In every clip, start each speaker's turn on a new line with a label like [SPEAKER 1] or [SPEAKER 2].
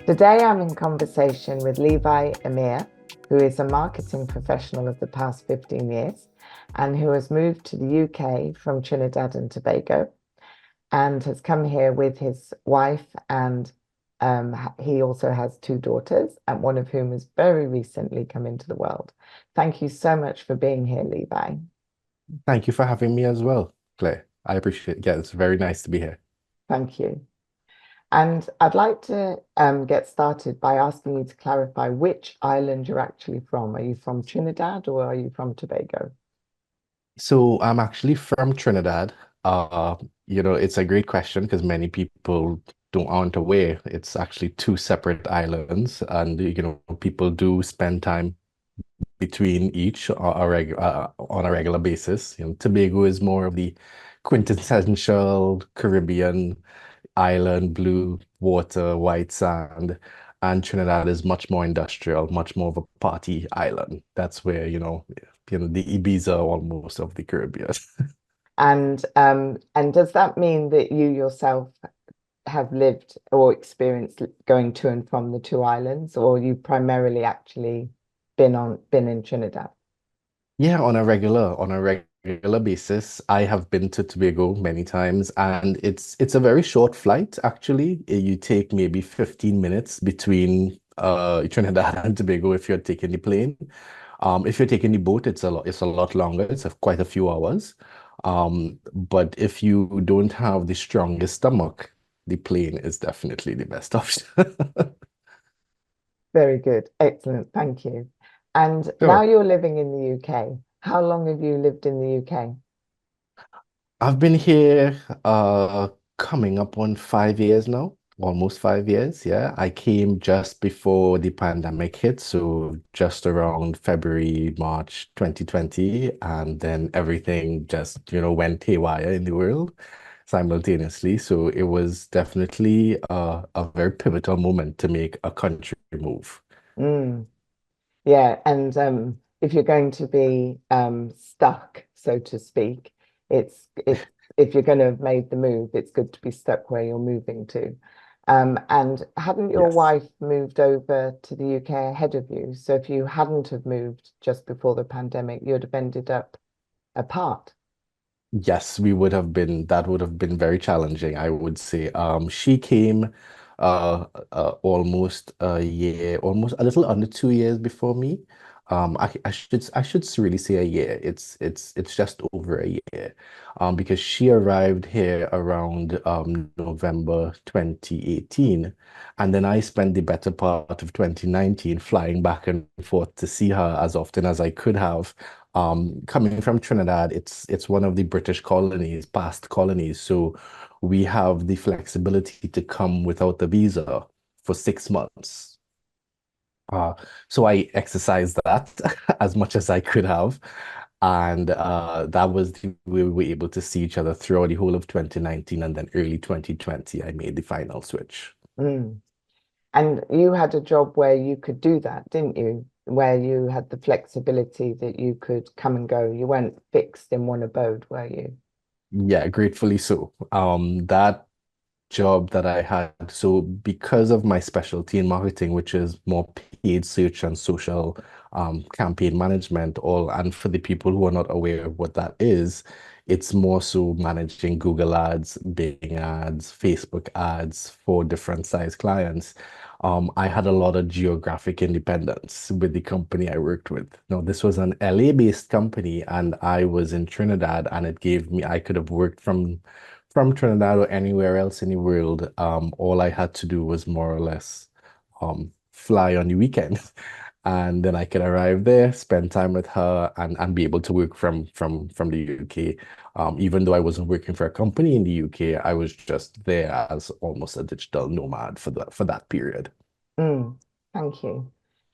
[SPEAKER 1] Today, I'm in conversation with Levi Emir, who is a marketing professional of the past 15 years and who has moved to the UK from Trinidad and Tobago and has come here with his wife. And he also has two daughters, and one of whom has very recently come into the world. Thank you so much for being here, Levi.
[SPEAKER 2] Thank you for having me as well, Claire. I appreciate it. Yeah, it's very nice to be here.
[SPEAKER 1] Thank you. And I'd like to get started by asking you to clarify which island you're actually from. Are you from Trinidad or are you from Tobago?
[SPEAKER 2] So I'm actually from Trinidad. Uh, it's a great question because many people aren't aware it's actually two separate islands, and people do spend time between each on a regular basis. Tobago is more of the quintessential Caribbean island, blue water, white sand, and Trinidad is much more industrial, much more of a party island. That's where, the Ibiza almost of the Caribbean.
[SPEAKER 1] And does that mean that you yourself have lived or experienced going to and from the two islands, or you primarily actually been in Trinidad?
[SPEAKER 2] Yeah, on a regular basis, I have been to Tobago many times, and it's a very short flight actually. You take maybe 15 minutes between Trinidad and Tobago if you're taking the plane. If you're taking the boat, it's a lot longer. Quite a few hours. But if you don't have the strongest stomach, the plane is definitely the best option.
[SPEAKER 1] Very good. Excellent. Thank you. And now
[SPEAKER 2] Sure.
[SPEAKER 1] you're living in the UK. How long have you lived in the UK?
[SPEAKER 2] I've been here coming up on 5 years now, almost 5 years. Yeah, I came just before the pandemic hit, so just around February, March 2020, and then everything just, went haywire in the world simultaneously. So it was definitely a very pivotal moment to make a country move.
[SPEAKER 1] Mm. Yeah, and if you're going to be stuck, so to speak, it's if you're going to have made the move, it's good to be stuck where you're moving to. And hadn't your
[SPEAKER 2] Yes.
[SPEAKER 1] wife moved over to the UK ahead of you? So if you hadn't have moved just before the pandemic, you'd have ended up apart.
[SPEAKER 2] Yes, that would have been very challenging, I would say. She came almost a year, almost a little under 2 years before me. I should really say a year. It's just over a year. Because she arrived here around November 2018. And then I spent the better part of 2019 flying back and forth to see her as often as I could have. Coming from Trinidad, it's one of the British colonies, past colonies. So we have the flexibility to come without a visa for 6 months. Uh, so I exercised that as much as I could have. And that was the way we were able to see each other throughout the whole of 2019 and then early 2020, I made the final switch.
[SPEAKER 1] Mm. And you had a job where you could do that, didn't you? Where you had the flexibility that you could come and go. You weren't fixed in one abode, were you?
[SPEAKER 2] Yeah, gratefully so. That job that I had. So because of my specialty in marketing, which is more paid search and social campaign management, all and for the people who are not aware of what that is, it's more so managing Google ads, Bing ads, Facebook ads for different size clients. I had a lot of geographic independence with the company I worked with. Now, this was an LA-based company, and I was in Trinidad, and I could have worked from Trinidad or anywhere else in the world. All I had to do was more or less fly on the weekend. And then I could arrive there, spend time with her, and be able to work from the UK. Even though I wasn't working for a company in the UK, I was just there as almost a digital nomad for that period.
[SPEAKER 1] Mm, thank you.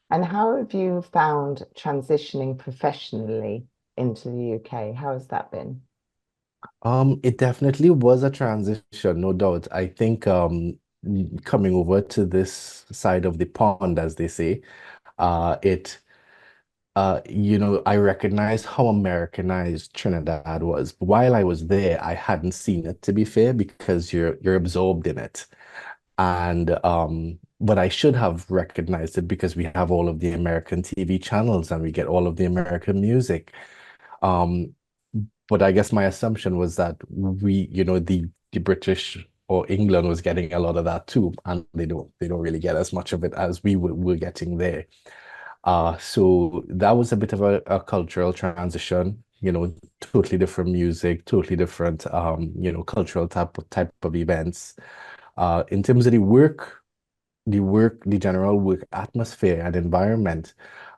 [SPEAKER 1] And how have you found transitioning professionally into the UK? How has that been?
[SPEAKER 2] It definitely was a transition, no doubt. I think coming over to this side of the pond, as they say, it I recognized how Americanized Trinidad was. While I was there, I hadn't seen it, to be fair, because you're absorbed in it. And but I should have recognized it because we have all of the American TV channels and we get all of the American music. Um, but I guess my assumption was that the British or England was getting a lot of that too, and they don't really get as much of it as were getting there. So that was a bit of a cultural transition, totally different music, totally different cultural type of events. In terms of the general work atmosphere and environment,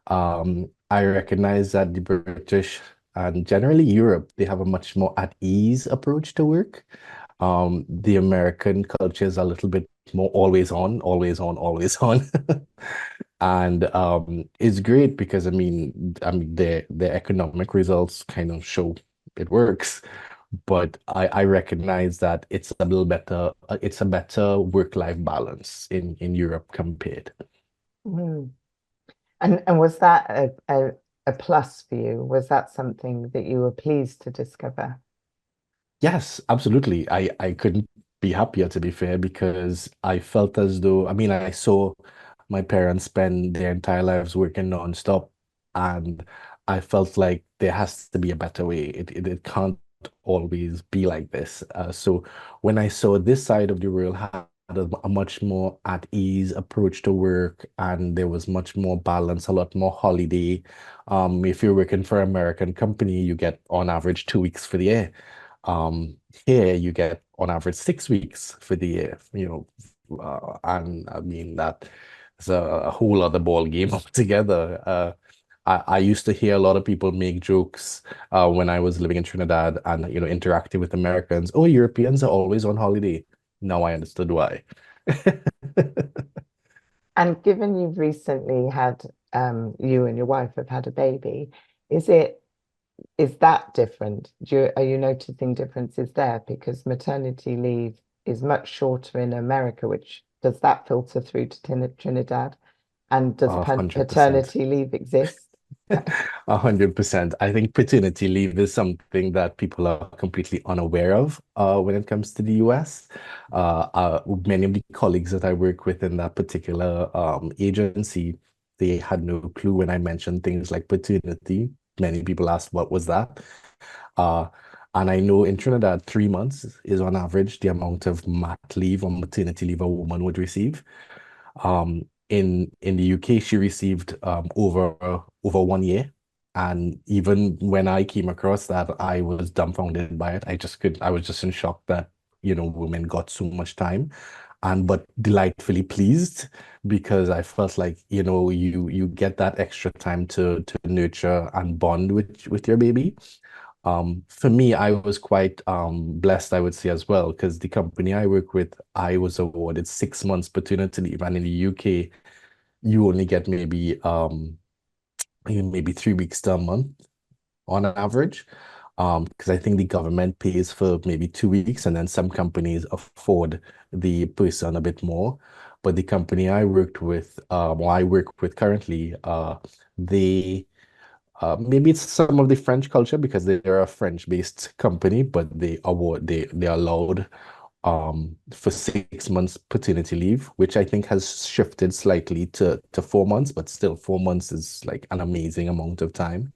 [SPEAKER 2] I recognize that the British and generally Europe, they have a much more at ease approach to work. The American culture is a little bit more always on, always on, always on. And it's great because I mean their economic results kind of show it works. But I recognize that it's a better work-life balance in Europe compared.
[SPEAKER 1] Mm. And was that a plus for you? Was that something that you were pleased to discover?
[SPEAKER 2] Yes, absolutely. I couldn't be happier, to be fair, because I felt as though, I mean, I saw my parents spend their entire lives working nonstop, and I felt like there has to be a better way. It can't always be like this. So when I saw this side of the world had a much more at ease approach to work, and there was much more balance, a lot more holiday. If you're working for an American company, you get on average 2 weeks for the year. Here you get on average 6 weeks for the year, and I mean that is a whole other ball game altogether. I used to hear a lot of people make jokes when I was living in Trinidad and interacting with Americans. Oh, Europeans are always on holiday. Now I understood why.
[SPEAKER 1] And given you've recently had you and your wife have had a baby, is it is that different? Are you noticing differences there? Because maternity leave is much shorter in America, which does that filter through to Trinidad? And does
[SPEAKER 2] 100%.
[SPEAKER 1] paternity leave exist?
[SPEAKER 2] 100%. I think paternity leave is something that people are completely unaware of when it comes to the US. Many of the colleagues that I work with in that particular agency, they had no clue when I mentioned things like paternity. Many people asked, what was that? Uh, and I know in Trinidad, 3 months is on average the amount of mat leave or maternity leave a woman would receive. In the UK, she received over 1 year. And even when I came across that, I was dumbfounded by it. I was just in shock that, women got so much time and but delightfully pleased because I felt like, you get that extra time to nurture and bond with your baby. For me, I was quite blessed, I would say as well, because the company I work with, I was awarded 6 months paternity leave, and in the UK, you only get maybe 3 weeks to a month on average. Because I think the government pays for maybe 2 weeks, and then some companies afford the person a bit more. But the company I worked with, or I work with currently, they maybe it's some of the French culture because they're a French-based company, but they allowed for 6 months paternity leave, which I think has shifted slightly to 4 months, but still 4 months is like an amazing amount of time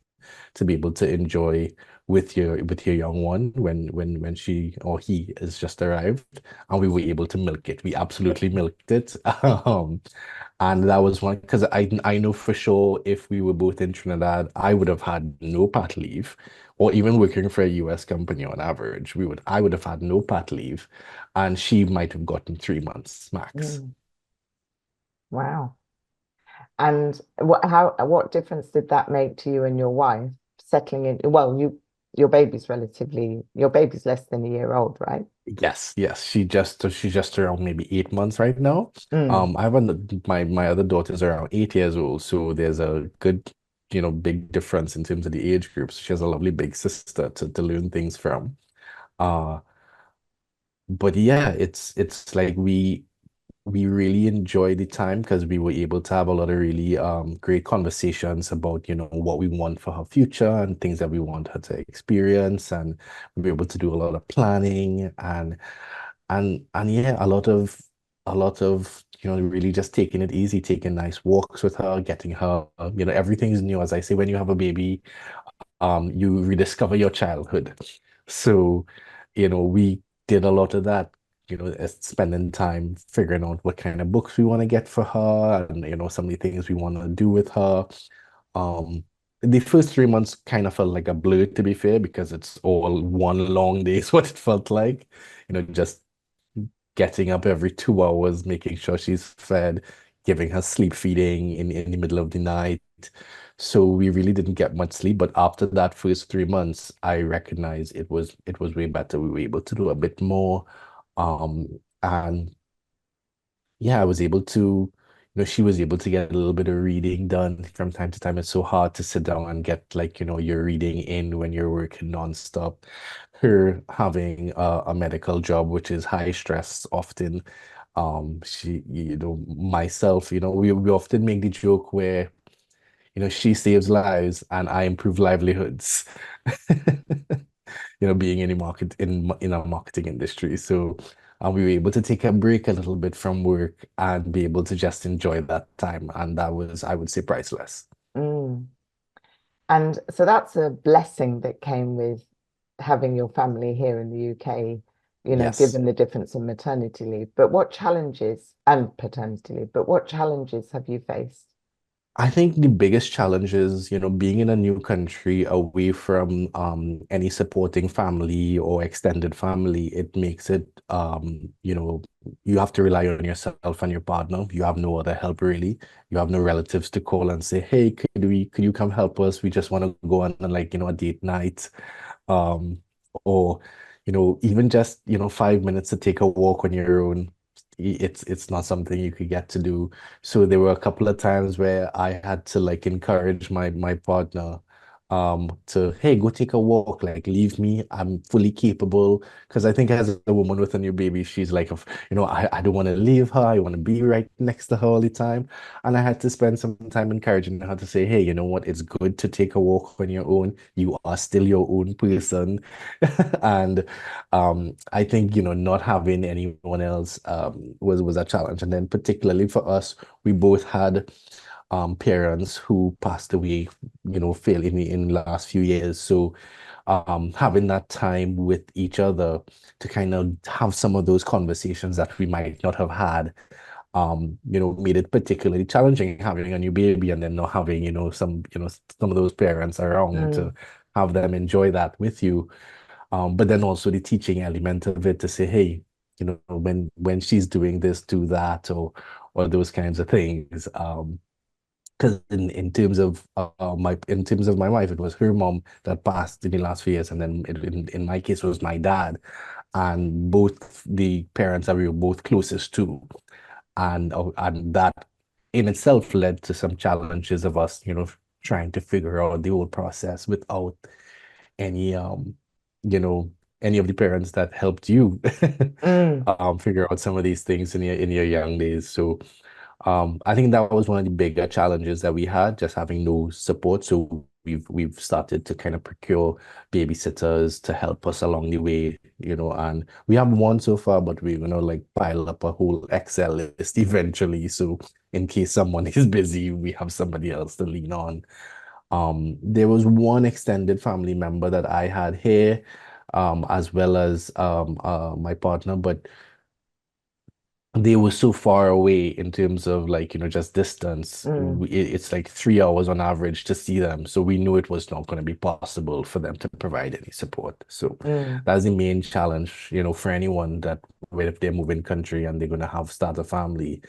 [SPEAKER 2] to be able to enjoy with your young one when she or he has just arrived, and we were able to milk it. We absolutely milked it. And that was one because I know for sure if we were both in Trinidad, I would have had no pat leave, or even working for a US company on average, I would have had no pat leave, and she might have gotten 3 months max.
[SPEAKER 1] Mm, wow. And what difference did that make to you and your wife settling in? Well, your baby's less than a year old, right?
[SPEAKER 2] Yes, yes. She's just around maybe 8 months right now.
[SPEAKER 1] Mm.
[SPEAKER 2] I have my other daughter's around 8 years old, so there's a good, big difference in terms of the age groups. She has a lovely big sister to learn things from. Uh, but yeah, it's like we really enjoyed the time because we were able to have a lot of really great conversations about, what we want for her future and things that we want her to experience, and we were able to do a lot of planning and yeah, a lot of really just taking it easy, taking nice walks with her, getting her, everything's new. As I say, when you have a baby, you rediscover your childhood. So, we did a lot of that, spending time figuring out what kind of books we want to get for her and, some of the things we want to do with her. Um, the first 3 months kind of felt like a blur, to be fair, because it's all one long day is what it felt like. Just getting up every 2 hours, making sure she's fed, giving her sleep feeding in the middle of the night. So we really didn't get much sleep. But after that first 3 months, I recognized it was way better. We were able to do a bit more. And yeah, I was able to, she was able to get a little bit of reading done from time to time. It's so hard to sit down and get like, your reading in when you're working nonstop. Her having a medical job, which is high stress often. Myself, we often make the joke where, she saves lives and I improve livelihoods. Being in the market in our marketing industry. So we were able to take a break a little bit from work and be able to just enjoy that time. And that was, I would say, priceless.
[SPEAKER 1] Mm. And so that's a blessing that came with having your family here in the UK,
[SPEAKER 2] Yes.
[SPEAKER 1] given the difference in maternity leave. But what challenges and paternity leave, but what challenges have you faced?
[SPEAKER 2] I think the biggest challenge is, being in a new country away from any supporting family or extended family. It makes it, you have to rely on yourself and your partner. You have no other help really. You have no relatives to call and say, hey, could you come help us? We just want to go on like, a date night. Um, or, even just, 5 minutes to take a walk on your own. It's not something you could get to do. So there were a couple of times where I had to like encourage my partner to, hey, go take a walk, like leave me, I'm fully capable. Because I think as a woman with a new baby, she's like, I don't want to leave her, I want to be right next to her all the time. And I had to spend some time encouraging her to say, hey, you know what, it's good to take a walk on your own, you are still your own person. And I think, not having anyone else was a challenge. And then particularly for us, we both had parents who passed away, fail in the last few years. So having that time with each other to kind of have some of those conversations that we might not have had, made it particularly challenging having a new baby and then not having, some of those parents around to
[SPEAKER 1] Mm,
[SPEAKER 2] have them enjoy that with you. But then also the teaching element of it to say, hey, when she's doing this, do that, or those kinds of things. Because in terms of my wife, it was her mom that passed in the last few years, and then in my case, it was my dad, and both the parents that we were both closest to, and that in itself led to some challenges of us, trying to figure out the whole process without any you know any of the parents that helped you
[SPEAKER 1] mm,
[SPEAKER 2] figure out some of these things in your young days. So I think that was one of the bigger challenges that we had, just having no support. So we've started to kind of procure babysitters to help us along the way, and we have one so far, but we're gonna like pile up a whole Excel list eventually. So in case someone is busy, we have somebody else to lean on. There was one extended family member that I had here, as well as my partner, but they were so far away in terms of like, just distance.
[SPEAKER 1] mm,
[SPEAKER 2] It's like 3 hours on average to see them. So we knew it was not going to be possible for them to provide any support. So
[SPEAKER 1] mm,
[SPEAKER 2] that's the main challenge, for anyone that where if they're moving country and they're going to start a family,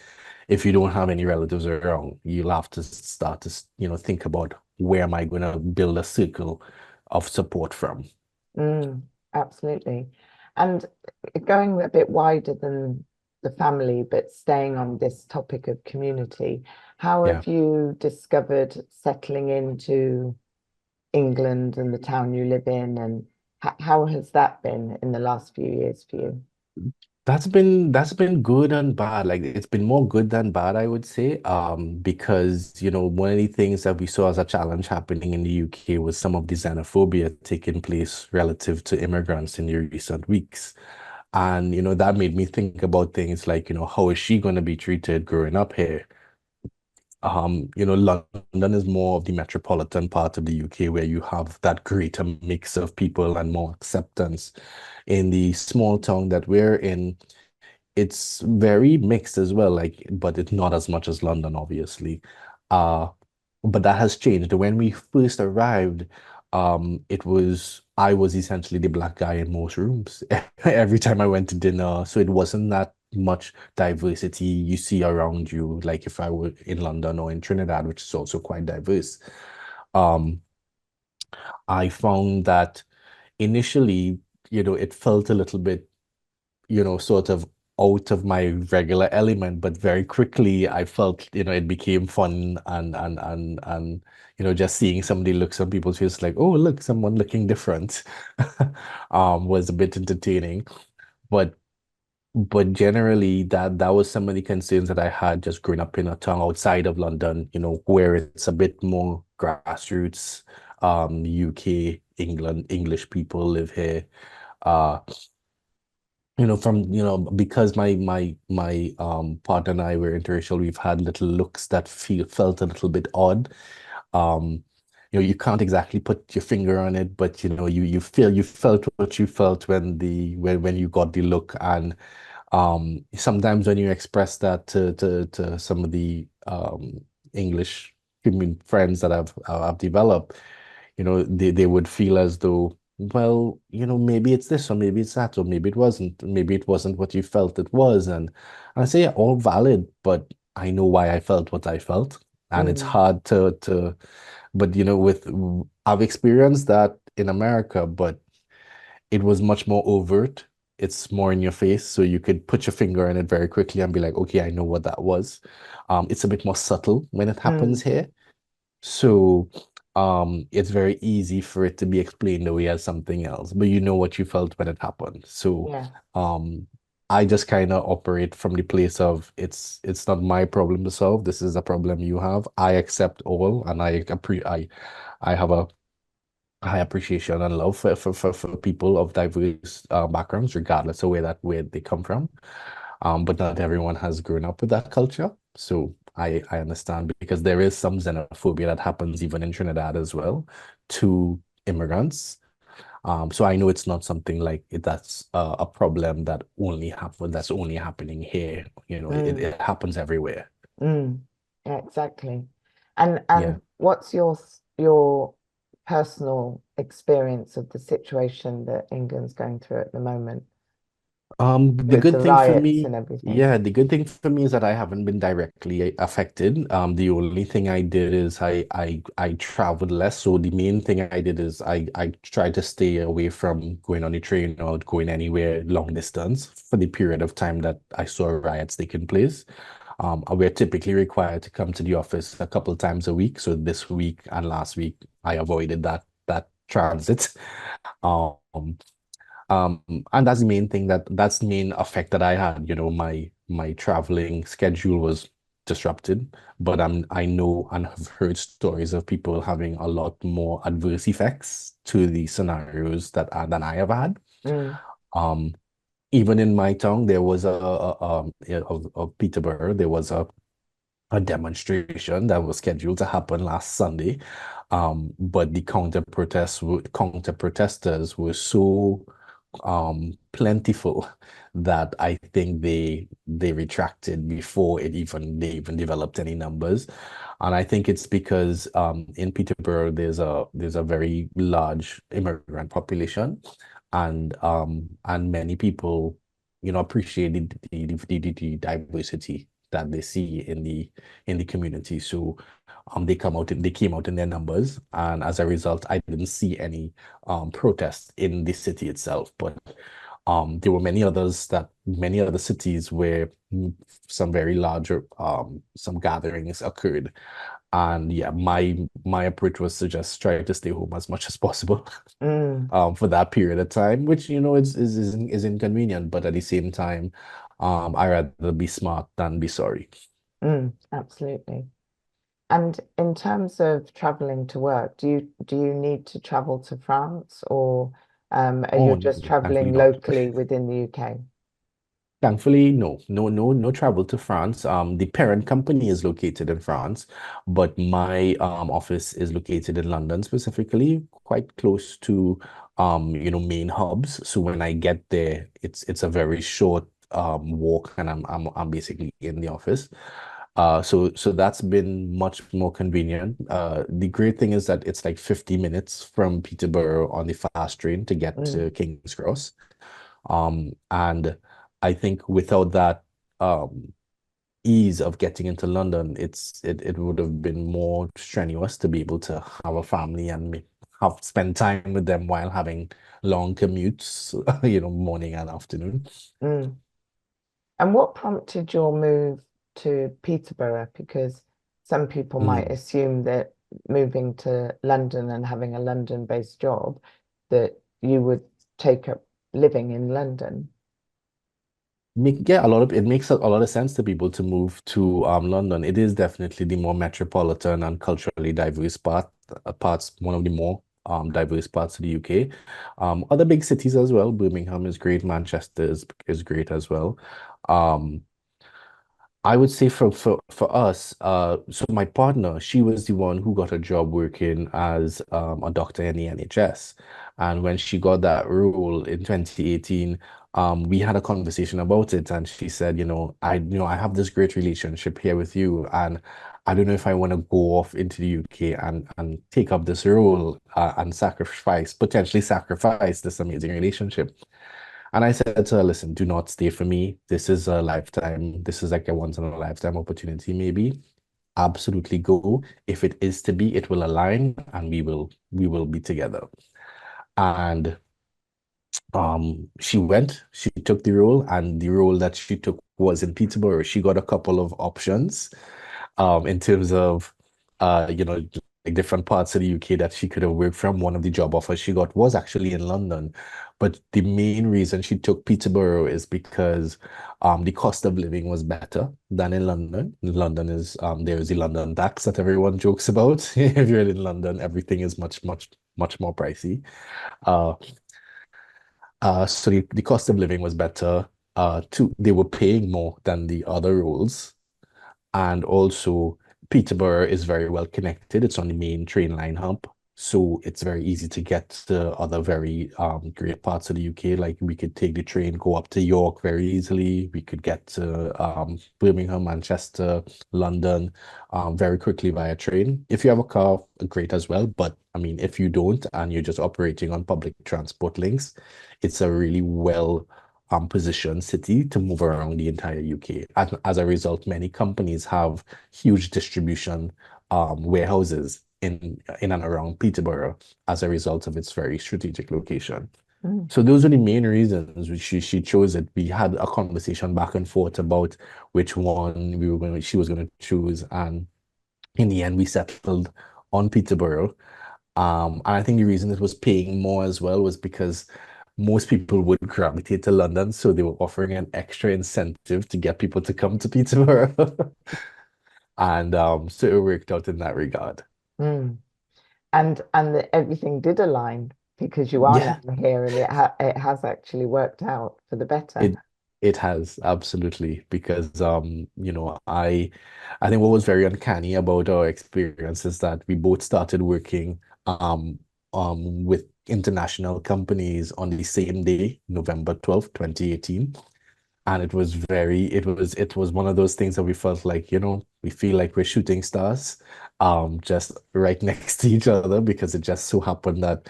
[SPEAKER 2] if you don't have any relatives around, you'll have to start to, think about where am I going to build a circle of support from.
[SPEAKER 1] mm, absolutely. And going a bit wider than the family, but staying on this topic of community, how
[SPEAKER 2] Yeah.
[SPEAKER 1] have you discovered settling into England and the town you live in, and how has that been in the last few years for you?
[SPEAKER 2] That's been good and bad. Like it's been more good than bad, I would say. Because one of the things that we saw as a challenge happening in the UK was some of the xenophobia taking place relative to immigrants in the recent weeks. And, that made me think about things like, how is she going to be treated growing up here? London is more of the metropolitan part of the UK where you have that greater mix of people and more acceptance. In the small town that we're in, it's very mixed as well, like, but it's not as much as London, obviously. Uh, but that has changed. When we first arrived, I was essentially the black guy in most rooms every time I went to dinner. So it wasn't that much diversity you see around you, like if I were in London or in Trinidad, which is also quite diverse. Um, I found that initially, it felt a little bit, sort of out of my regular element, but very quickly I felt, it became fun and just seeing somebody look some people's face like, oh, look, someone looking different was a bit entertaining. But generally that was some of the concerns that I had just growing up in a town outside of London, where it's a bit more grassroots, UK, England, English people live here. Uh, because my partner and I were interracial, we've had little looks that felt a little bit odd. Um, you can't exactly put your finger on it, but you felt what you felt when you got the look. And sometimes when you express that to some of the English friends that I've developed, they would feel as though, well, maybe it's this or maybe it's that, or maybe it wasn't what you felt it was. And I say, yeah, all valid, but I know why I felt what I felt. And it's
[SPEAKER 1] Mm,
[SPEAKER 2] hard but I've experienced that in America, but it was much more overt. It's more in your face, so you could put your finger on it very quickly and be like, okay, I know what that was. It's a bit more subtle when it happens
[SPEAKER 1] mm,
[SPEAKER 2] here. So it's very easy for it to be explained away as something else, but you know what you felt when it happened. So
[SPEAKER 1] yeah.
[SPEAKER 2] um I just kind of operate from the place of it's not my problem to solve. This is a problem you have. I accept all and I have a high appreciation and love for people of diverse backgrounds, regardless of where they come from. But not everyone has grown up with that culture. So I understand because there is some xenophobia that happens even in Trinidad as well to immigrants. So I know it's not something like that's a problem that's only happening here.
[SPEAKER 1] Mm,
[SPEAKER 2] It happens everywhere.
[SPEAKER 1] mm. Yeah, exactly. And
[SPEAKER 2] Yeah.
[SPEAKER 1] what's your personal experience of the situation that England's going through at the moment
[SPEAKER 2] The
[SPEAKER 1] with the
[SPEAKER 2] good thing for
[SPEAKER 1] riots
[SPEAKER 2] me,
[SPEAKER 1] and everything?
[SPEAKER 2] yeah, the good thing for me is that I haven't been directly affected. The only thing I did is I traveled less. So the main thing I did is I tried to stay away from going on the train or going anywhere long distance for the period of time that I saw riots taking place. We're typically required to come to the office a couple times a week. So this week and last week I avoided that transit. Um, um, and that's the main thing that's the main effect that I had. My traveling schedule was disrupted, but I know and have heard stories of people having a lot more adverse effects to the scenarios than I have had.
[SPEAKER 1] Mm,
[SPEAKER 2] Um, Even in my town, there was of Peterborough, there was a demonstration that was scheduled to happen last Sunday. But the counter protesters were so plentiful that I think they retracted before they even developed any numbers. And I think it's because in Peterborough there's a very large immigrant population and many people appreciate the diversity that they see in the community. So they came out in their numbers, and as a result, I didn't see any protests in the city itself. But there were many other cities where some very larger some gatherings occurred. And yeah, my approach was to just try to stay home as much as possible
[SPEAKER 1] mm,
[SPEAKER 2] for that period of time, which is inconvenient, but at the same time, I rather be smart than be sorry.
[SPEAKER 1] absolutely. And in terms of traveling to work, do you need to travel to France or Are
[SPEAKER 2] Oh,
[SPEAKER 1] you
[SPEAKER 2] no,
[SPEAKER 1] just
[SPEAKER 2] thankfully
[SPEAKER 1] traveling
[SPEAKER 2] not.
[SPEAKER 1] locally within the UK?
[SPEAKER 2] Thankfully, no travel to France. The parent company is located in France, but my office is located in London specifically, quite close to main hubs. So when I get there, it's a very short walk, and I'm basically in the office. So that's been much more convenient. The great thing is that it's like 50 minutes from Peterborough on the fast train to get
[SPEAKER 1] Mm,
[SPEAKER 2] to King's Cross. And I think without that ease of getting into London, it would have been more strenuous to be able to have a family and have spend time with them while having long commutes, morning and afternoon.
[SPEAKER 1] mm. And what prompted your move to Peterborough? Because some people might
[SPEAKER 2] Mm.
[SPEAKER 1] assume that moving to London and having a London-based job, that you would take up living in London.
[SPEAKER 2] Yeah, a lot of it makes a lot of sense to people to move to London. It is definitely the more metropolitan and culturally diverse parts, one of the more diverse parts of the UK. Other big cities as well. Birmingham is great. Manchester is great as well. Um, I would say for us, so my partner, she was the one who got a job working as a doctor in the NHS. And when she got that role in 2018, we had a conversation about it, and she said, I have this great relationship here with you, and I don't know if I want to go off into the UK and take up this role and potentially sacrifice this amazing relationship. And I said to her, listen, do not stay for me. This is a lifetime. This is like a once in a lifetime opportunity, maybe. Absolutely go. If it is to be, it will align and we will be together. And she took the role, and the role that she took was in Peterborough. She got a couple of options in terms of like different parts of the UK that she could have worked from. One of the job offers she got was actually in London, but the main reason she took Peterborough is because the cost of living was better than in London. In London is there is the London tax that everyone jokes about. If you're in London, everything is much more pricey. Uh, so the cost of living was better. They were paying more than the other roles, and also, Peterborough is very well connected. It's on the main train line hub. So it's very easy to get to other very great parts of the UK. Like we could take the train, go up to York very easily. We could get to Birmingham, Manchester, London very quickly via train. If you have a car, great as well. But I mean, if you don't and you're just operating on public transport links, it's a really well positioned city to move around the entire UK. As a result, many companies have huge distribution warehouses in and around Peterborough as a result of its very strategic location.
[SPEAKER 1] Mm,
[SPEAKER 2] So those are the main reasons which she chose it. We had a conversation back and forth about which one she was going to choose, and in the end we settled on Peterborough. And I think the reason it was paying more as well was because most people would gravitate to London, so they were offering an extra incentive to get people to come to Peterborough. And so it worked out in that regard.
[SPEAKER 1] mm. And everything did align because you are
[SPEAKER 2] Yeah,
[SPEAKER 1] now here, and it has actually worked out for the better.
[SPEAKER 2] it it has absolutely because I think what was very uncanny about our experience is that we both started working with international companies on the same day, November 12th, 2018. And it was one of those things that we felt like, we feel like we're shooting stars, just right next to each other, because it just so happened that,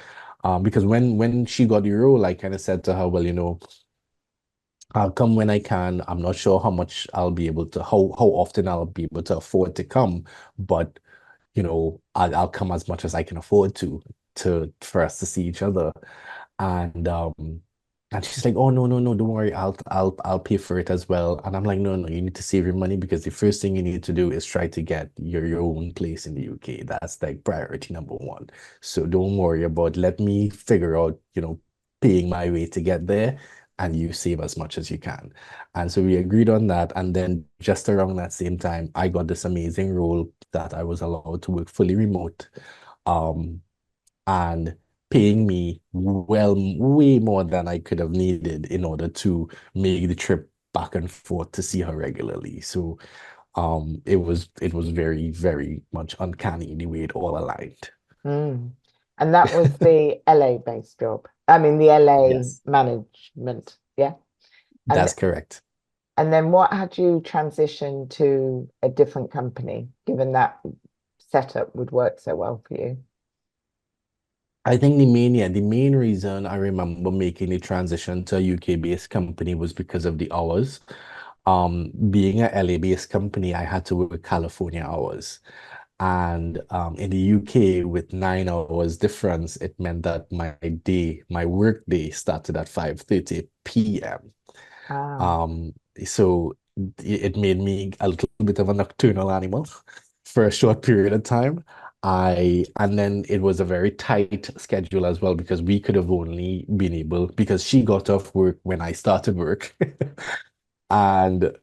[SPEAKER 2] because when she got the role, I kind of said to her, well, I'll come when I can. I'm not sure how much I'll be able to, how often I'll be able to afford to come, but I'll come as much as I can afford to for us to see each other. And and she's like, oh, no, no, no, don't worry, I'll pay for it as well. And I'm like, no, no, you need to save your money, because the first thing you need to do is try to get your own place in the UK. That's like priority number one. So don't worry about, let me figure out, paying my way to get there, and you save as much as you can. And so we agreed on that. And then just around that same time, I got this amazing role that I was allowed to work fully remote. Um, and paying me well way more than I could have needed in order to make the trip back and forth to see her regularly. So it was very, very much uncanny the way it all aligned.
[SPEAKER 1] Mm. And that was the LA based job. I mean, the LA
[SPEAKER 2] Yes,
[SPEAKER 1] management. Yeah. And
[SPEAKER 2] that's correct.
[SPEAKER 1] and then what had you transition to a different company, given that setup would work so well for you?
[SPEAKER 2] I think the main reason I remember making the transition to a UK-based company was because of the hours. Being a LA-based company, I had to work California hours. And in the UK, with 9 hours difference, it meant that my work day started at 5:30 p.m.
[SPEAKER 1] Ah.
[SPEAKER 2] Um, so it made me a little bit of a nocturnal animal for a short period of time. And then it was a very tight schedule as well because we could have only been able because she got off work when I started work. And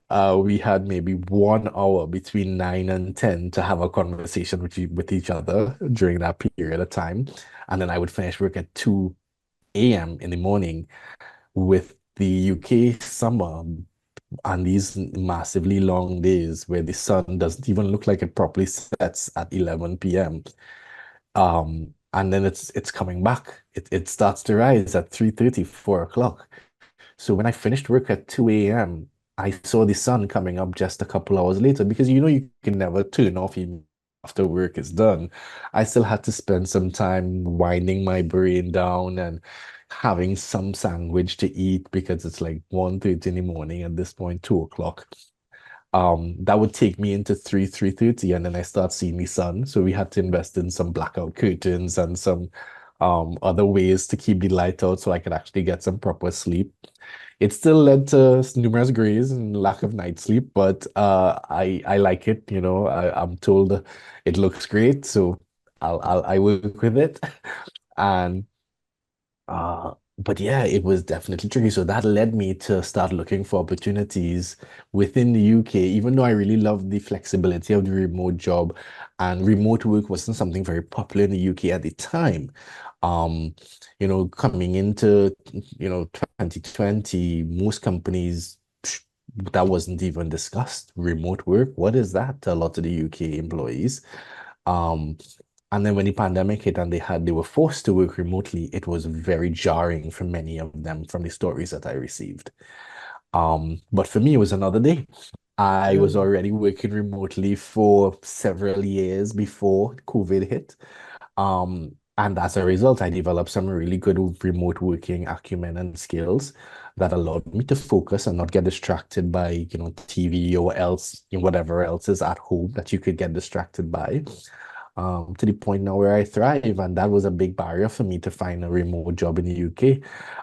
[SPEAKER 2] we had maybe 1 hour between 9 and 10 to have a conversation with each other during that period of time. And then I would finish work at 2 a.m. in the morning with the UK summer and these massively long days where the sun doesn't even look like it properly sets at 11 p.m. And then it's coming back. It starts to rise at 3:30, 4 o'clock. So when I finished work at 2 a.m., I saw the sun coming up just a couple hours later because you can never turn off even after work is done. I still had to spend some time winding my brain down and having some sandwich to eat because it's like 1:30 in the morning at this point, 2 o'clock. That would take me into 3:30, and then I start seeing the sun. So we had to invest in some blackout curtains and some other ways to keep the light out so I could actually get some proper sleep. It still led to numerous grays and lack of night sleep, but I like it. I'm told it looks great, so I work with it. And but yeah, it was definitely tricky. So that led me to start looking for opportunities within the UK, even though I really loved the flexibility of the remote job, and remote work wasn't something very popular in the UK at the time. Um, coming into 2020, most companies that wasn't even discussed. Remote work, what is that to a lot of the UK employees? Um, and then when the pandemic hit and they were forced to work remotely, it was very jarring for many of them from the stories that I received. But for me, it was another day. I was
[SPEAKER 1] Mm.
[SPEAKER 2] already working remotely for several years before COVID hit. And as a result, I developed some really good remote working acumen and skills that allowed me to focus and not get distracted by, TV or else, whatever else is at home that you could get distracted by. To the point now where I thrive, and that was a big barrier for me to find a remote job in the UK.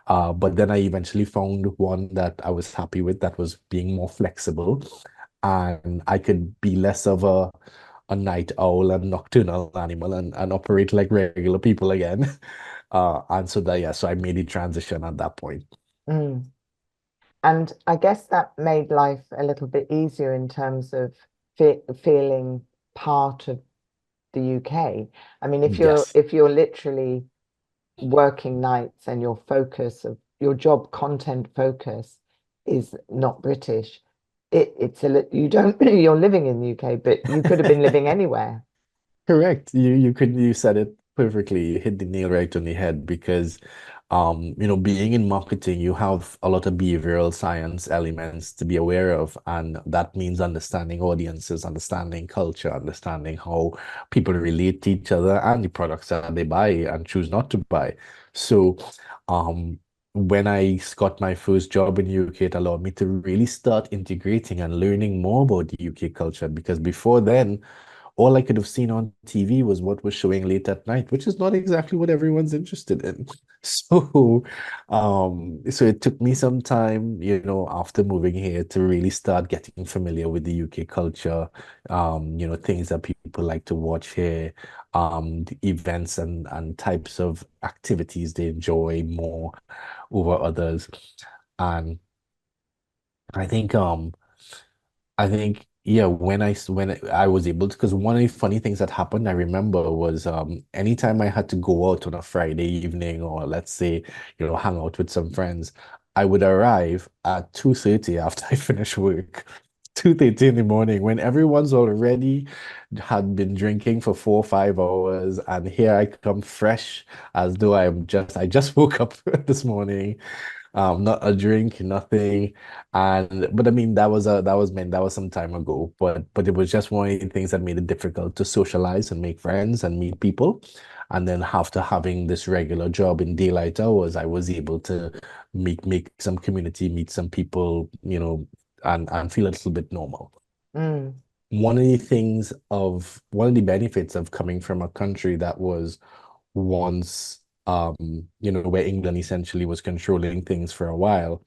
[SPEAKER 2] But then I eventually found one that I was happy with that was being more flexible, and I could be less of a night owl and nocturnal animal and operate like regular people again. And so that, yeah, so I made the transition at that point.
[SPEAKER 1] Mm. And I guess that made life a little bit easier in terms of feeling part of the UK. I mean,
[SPEAKER 2] Yes,
[SPEAKER 1] if you're literally working nights and your focus of your job content focus is not British, you don't you're living in the UK, but you could have been living anywhere.
[SPEAKER 2] correct. You said it perfectly. You hit the nail right on the head because being in marketing, you have a lot of behavioral science elements to be aware of, and that means understanding audiences, understanding culture, understanding how people relate to each other and the products that they buy and choose not to buy. So, um, when I got my first job in UK, it allowed me to really start integrating and learning more about the UK culture because before then, all I could have seen on TV was what was showing late at night, which is not exactly what everyone's interested in. So it took me some time, after moving here to really start getting familiar with the UK culture, things that people like to watch here, the events and types of activities they enjoy more over others. And I think, I think yeah, when I was able to, because one of the funny things that happened, I remember was anytime I had to go out on a Friday evening or let's say, hang out with some friends, I would arrive at 2:30 after I finish work. 2:30 in the morning when everyone's already had been drinking for 4 or 5 hours, and here I come fresh as though I just woke up this morning, not a drink, nothing. And but I mean that was some time ago. But it was just one of the things that made it difficult to socialize and make friends and meet people. And then after having this regular job in daylight hours, I was able to make some community, meet some people, and feel a little bit normal.
[SPEAKER 1] Mm,
[SPEAKER 2] One of the benefits of coming from a country that was once where England essentially was controlling things for a while,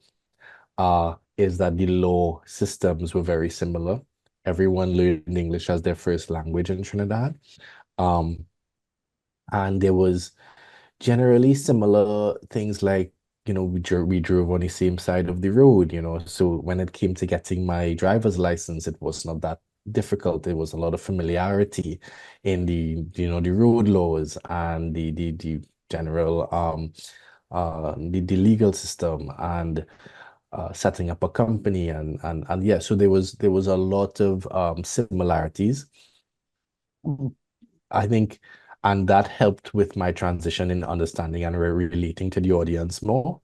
[SPEAKER 2] is that the law systems were very similar. Everyone learned English as their first language in Trinidad. Um, and there was generally similar things like, we drove on the same side of the road, so when it came to getting my driver's license, it was not that difficult. There was a lot of familiarity in the road laws and the general the legal system, and setting up a company, and yeah, so there was a lot of similarities, I think, and that helped with my transition in understanding and relating to the audience more.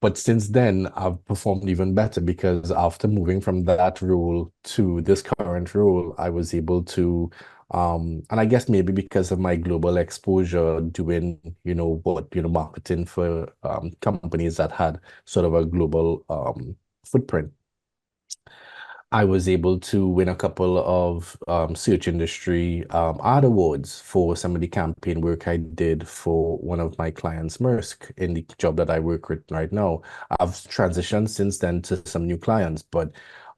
[SPEAKER 2] But since then, I've performed even better because after moving from that role to this current role, I was able to, and I guess maybe because of my global exposure doing, marketing for companies that had sort of a global footprint, I was able to win a couple of search industry art awards for some of the campaign work I did for one of my clients, Maersk, in the job that I work with right now. I've transitioned since then to some new clients, but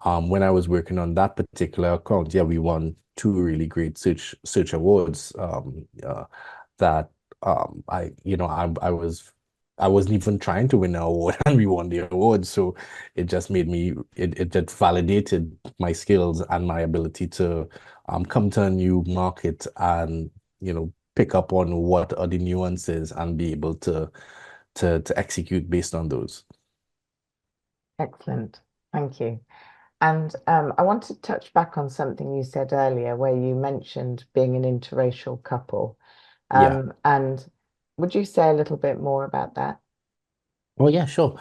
[SPEAKER 2] when I was working on that particular account, yeah, we won two really great search awards. That I wasn't even trying to win an award, and we won the award. So it just made me it just validated my skills and my ability to come to a new market and pick up on what are the nuances and be able to execute based on those.
[SPEAKER 1] excellent. Thank you. And I want to touch back on something you said earlier, where you mentioned being an interracial couple.
[SPEAKER 2] Yeah.
[SPEAKER 1] And would you say a little bit more about that?
[SPEAKER 2] Oh yeah, sure.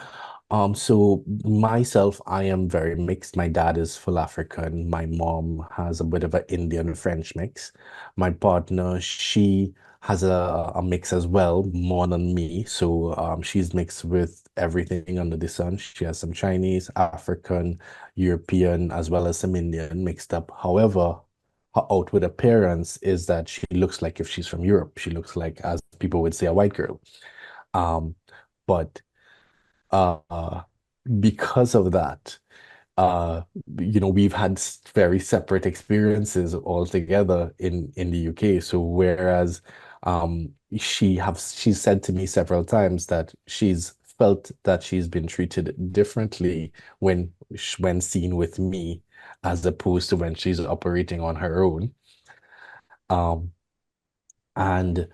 [SPEAKER 2] So myself, I am very mixed. My dad is full African. My mom has a bit of an Indian French mix. My partner, she has a mix as well, more than me. So she's mixed with everything under the sun. She has some Chinese, African, European, as well as some Indian mixed up. However, her outward appearance is that she looks like if she's from Europe. She looks like, as people would say, a white girl. Um, but uh, because of that, uh, we've had very separate experiences altogether in the UK. So whereas she's said to me several times that she's felt that she's been treated differently when seen with me as opposed to when she's operating on her own. Um, and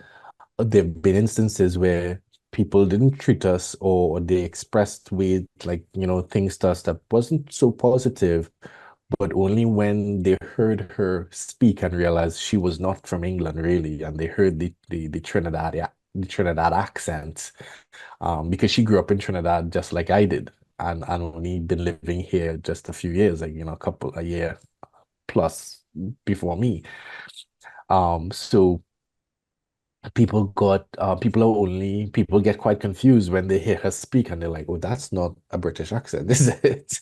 [SPEAKER 2] there've been instances where people didn't treat us, or they expressed with like, things to us that wasn't so positive, but only when they heard her speak and realized she was not from England really, and they heard the Trinidad accent, because she grew up in Trinidad just like I did, and only been living here just a few years, like, a year plus before me. So people get quite confused when they hear her speak, and they're like, oh, that's not a British accent, is it?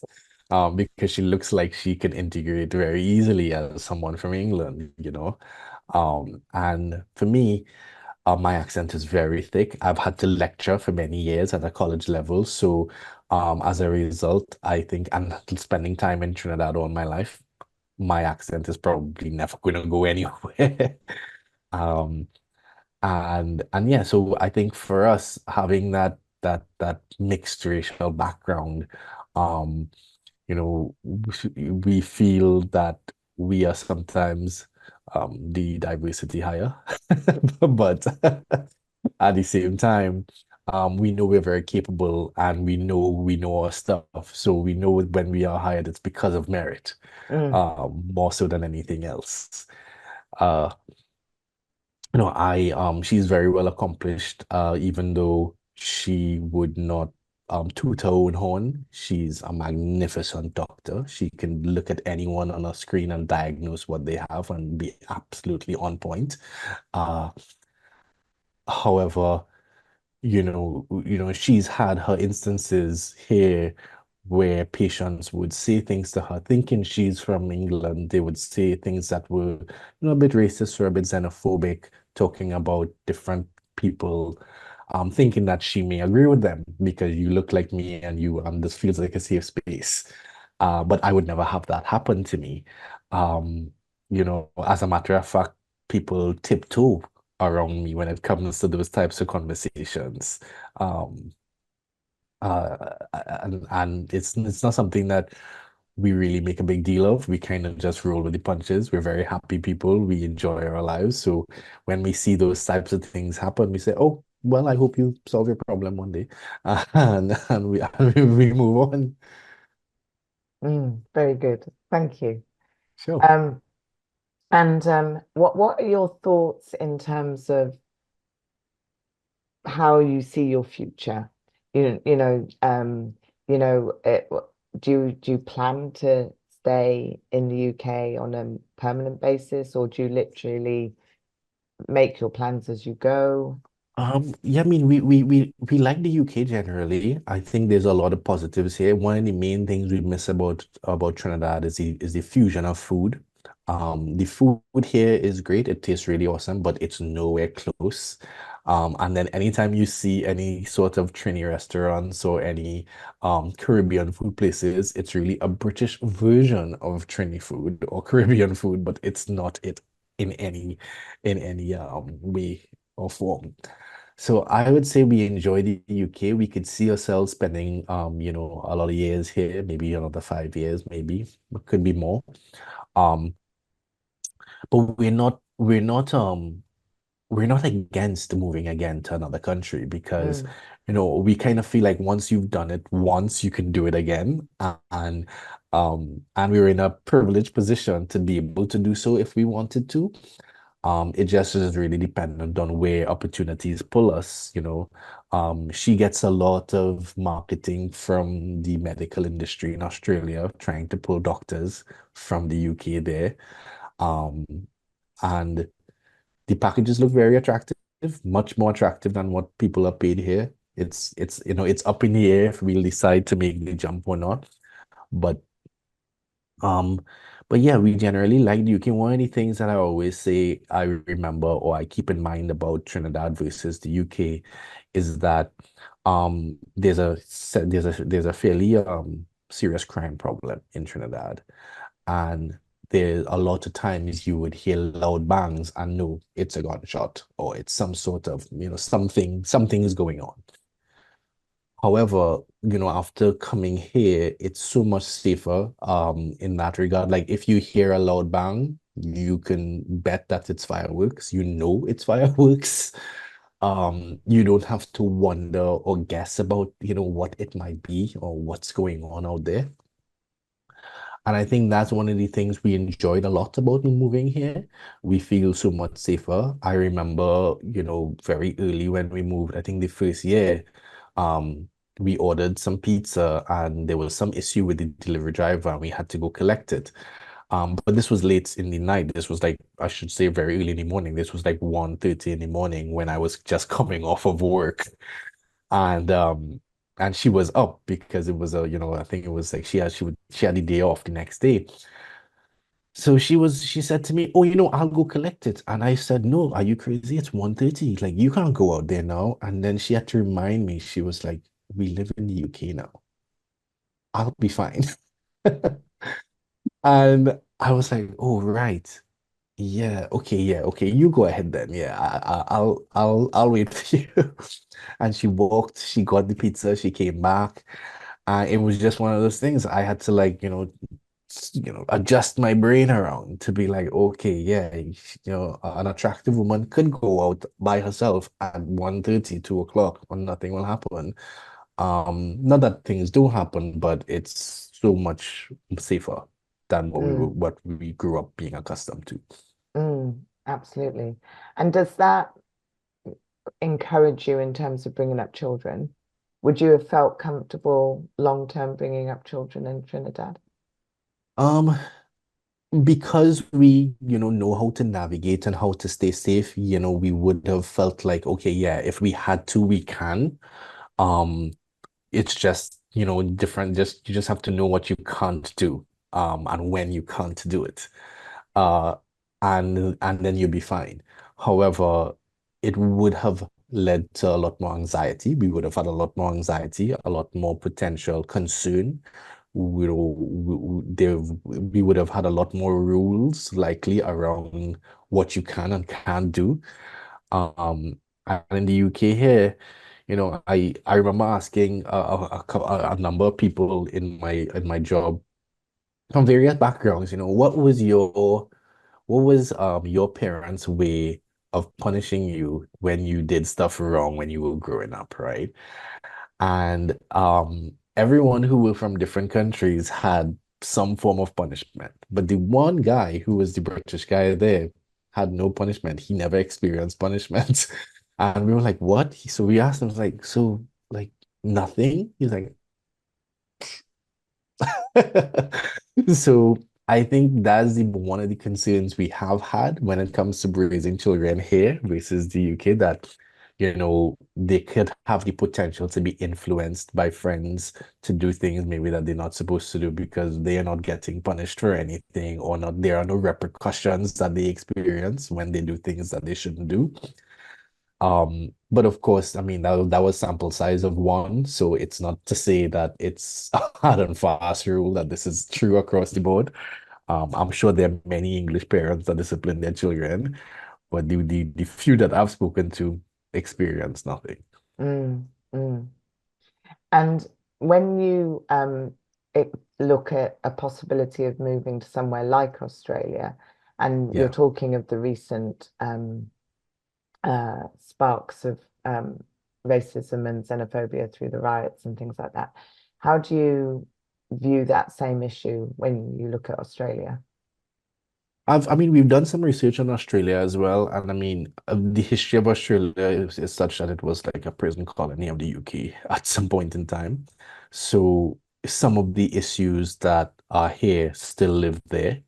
[SPEAKER 2] Because she looks like she can integrate very easily as someone from England, and for me, my accent is very thick. I've had to lecture for many years at a college level, so as a result, I think, and spending time in Trinidad all my life, my accent is probably never going to go anywhere. um and yeah, so I think for us having that mixed racial background, um, we feel that we are sometimes the diversity hire, but at the same time, we know we're very capable and we know our stuff. So we know when we are hired, it's because of merit,
[SPEAKER 1] Mm,
[SPEAKER 2] more so than anything else. Uh, she's very well accomplished, even though she would not toot her own horn. She's a magnificent doctor. She can look at anyone on a screen and diagnose what they have and be absolutely on point. Uh, However, she's had her instances here where patients would say things to her, thinking she's from England. They would say things that were, a bit racist or a bit xenophobic, talking about different people, thinking that she may agree with them because you look like me and this feels like a safe space. But I would never have that happen to me. Um, as a matter of fact, people tiptoe around me when it comes to those types of conversations. Um, and it's not something that we really make a big deal of. We kind of just roll with the punches. We're very happy people. We enjoy our lives. So when we see those types of things happen, we say, "Oh, well, I hope you solve your problem one day," and we move on.
[SPEAKER 1] very good. Thank you.
[SPEAKER 2] Sure.
[SPEAKER 1] Um, and what are your thoughts in terms of how you see your future? You you know um do you plan to stay in the UK on a permanent basis, or do you literally make your plans as you go?
[SPEAKER 2] Yeah, I mean, we like the UK generally. I think there's a lot of positives here. One of the main things we miss about Trinidad is the fusion of food. The food here is great. It tastes really awesome, but it's nowhere close. And then anytime you see any sort of Trini restaurants or any Caribbean food places, it's really a British version of Trini food or Caribbean food, but it's not it in any way or form. So I would say we enjoy the UK. We could see ourselves spending a lot of years here, maybe another 5 years, maybe. It could be more. Um, but we're not against moving again to another country because
[SPEAKER 1] Mm,
[SPEAKER 2] we kind of feel like once you've done it once, you can do it again. And we're in a privileged position to be able to do so if we wanted to. It just is really dependent on where opportunities pull us, you know. She gets a lot of marketing from the medical industry in Australia, trying to pull doctors from the UK there. Um, and the packages look very attractive, much more attractive than what people are paid here. It's up in the air if we'll decide to make the jump or not. But um, but yeah, we generally like the UK. One of the things that I always say I remember or I keep in mind about Trinidad versus the UK is that there's a fairly serious crime problem in Trinidad. And there's a lot of times you would hear loud bangs and know it's a gunshot or it's some sort of, something is going on. However, after coming here, it's so much safer in that regard. Like if you hear a loud bang, you can bet that it's fireworks. You know it's fireworks. You don't have to wonder or guess about, what it might be or what's going on out there. And I think that's one of the things we enjoyed a lot about moving here. We feel so much safer. I remember, very early when we moved, I think the first year, we ordered some pizza and there was some issue with the delivery driver and we had to go collect it. But this was late in the night. This was like, I should say very early in the morning. This was like 1:30 in the morning when I was just coming off of work. And she was up because it was I think it was like she had the day off the next day. So she said to me, "Oh, I'll go collect it." And I said, "No, are you crazy? It's 1:30. Like you can't go out there now." And then she had to remind me, she was like, "We live in the UK now. I'll be fine." And I was like, "Oh, right. Yeah, okay. You go ahead then. Yeah, I'll wait for you." And she walked, she got the pizza, she came back. It was just one of those things I had to like, adjust my brain around to be like, okay, yeah, an attractive woman could go out by herself at 1:30, 2 o'clock, and nothing will happen. Not that things do happen, but it's so much safer than
[SPEAKER 1] Mm,
[SPEAKER 2] what we grew up being accustomed to.
[SPEAKER 1] absolutely. And does that encourage you in terms of bringing up children? Would you have felt comfortable long term bringing up children in Trinidad?
[SPEAKER 2] Um, because we, know how to navigate and how to stay safe, we would have felt like, okay, yeah, if we had to, we can. Um, it's just, different. You just have to know what you can't do, and when you can't do it. Uh, and then you'll be fine. However, it would have led to a lot more anxiety. We would have had a lot more anxiety, a lot more potential concern. We would have had a lot more rules likely around what you can and can't do. And in the UK here, I remember asking a number of people in my job from various backgrounds, what was your parents' way of punishing you when you did stuff wrong when you were growing up, right? And everyone who were from different countries had some form of punishment. But the one guy who was the British guy there had no punishment. He never experienced punishment. And we were like, what? So we asked him, like, so like nothing? He's like, so I think that's one of the concerns we have had when it comes to raising children here versus the UK, that they could have the potential to be influenced by friends to do things maybe that they're not supposed to do because they are not getting punished for anything, or not there are no repercussions that they experience when they do things that they shouldn't do. But of course, I mean that was sample size of one, so it's not to say that it's a hard and fast rule that this is true across the board. I'm sure there are many English parents that discipline their children, but the few that I've spoken to experience nothing.
[SPEAKER 1] Mm, mm. And when you look at a possibility of moving to somewhere like Australia, and you're
[SPEAKER 2] Yeah.
[SPEAKER 1] talking of the recent sparks of racism and xenophobia through the riots and things like that, how do you view that same issue when you look at Australia?
[SPEAKER 2] I mean, we've done some research on Australia as well, and I mean, the history of Australia is such that it was like a prison colony of the UK at some point in time. So some of the issues that are here still live there.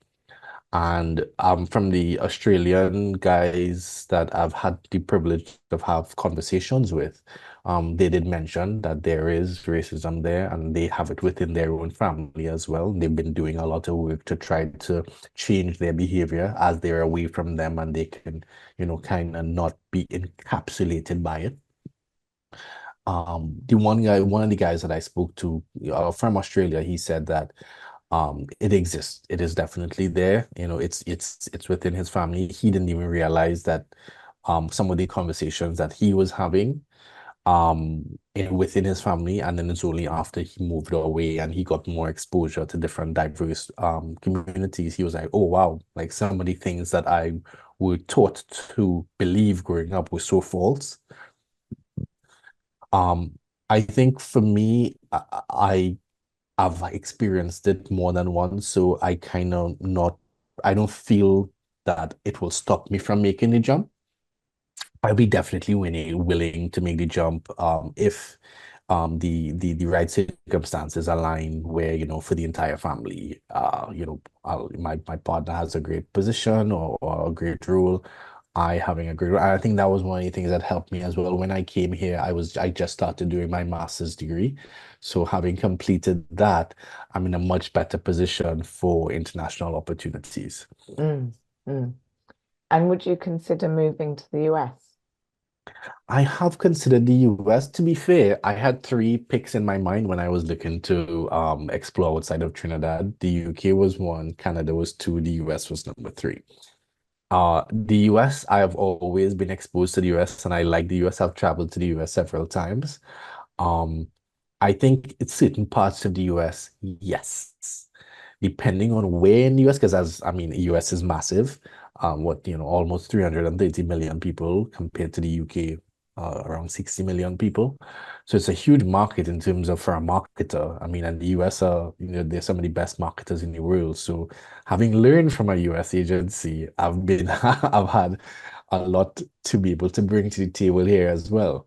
[SPEAKER 2] And from the Australian guys that I've had the privilege of have conversations with, they did mention that there is racism there and they have it within their own family as well. They've been doing a lot of work to try to change their behavior as they're away from them and they can, kind of not be encapsulated by it. One of the guys that I spoke to from Australia, he said that it exists. It is definitely there. It's within his family. He didn't even realize that some of the conversations that he was having within his family, and then it's only after he moved away and he got more exposure to different diverse communities, he was like, oh wow, like some of the things that I were taught to believe growing up were so false. Um, I think for me, I've experienced it more than once, so I kind of not, I don't feel that it will stop me from making the jump. I'll be definitely willing to make the jump if the right circumstances align where, for the entire family, my partner has a great position or a great role. I having a great, I think that was one of the things that helped me as well. When I came here, I just started doing my master's degree. So having completed that, I'm in a much better position for international opportunities.
[SPEAKER 1] Mm, mm. And would you consider moving to the US?
[SPEAKER 2] I have considered the US. To be fair, I had three picks in my mind when I was looking to explore outside of Trinidad. The UK was one, Canada was two, the US was number three. The US, I have always been exposed to the US and I like the US. I've traveled to the US several times. Um, I think it's certain parts of the US, yes. Depending on where in the US, because as I mean, the US is massive. Almost 330 million people compared to the UK, around 60 million people. So it's a huge market in terms of for a marketer. I mean, and the US they're some of the best marketers in the world. So having learned from a US agency, I've had a lot to be able to bring to the table here as well.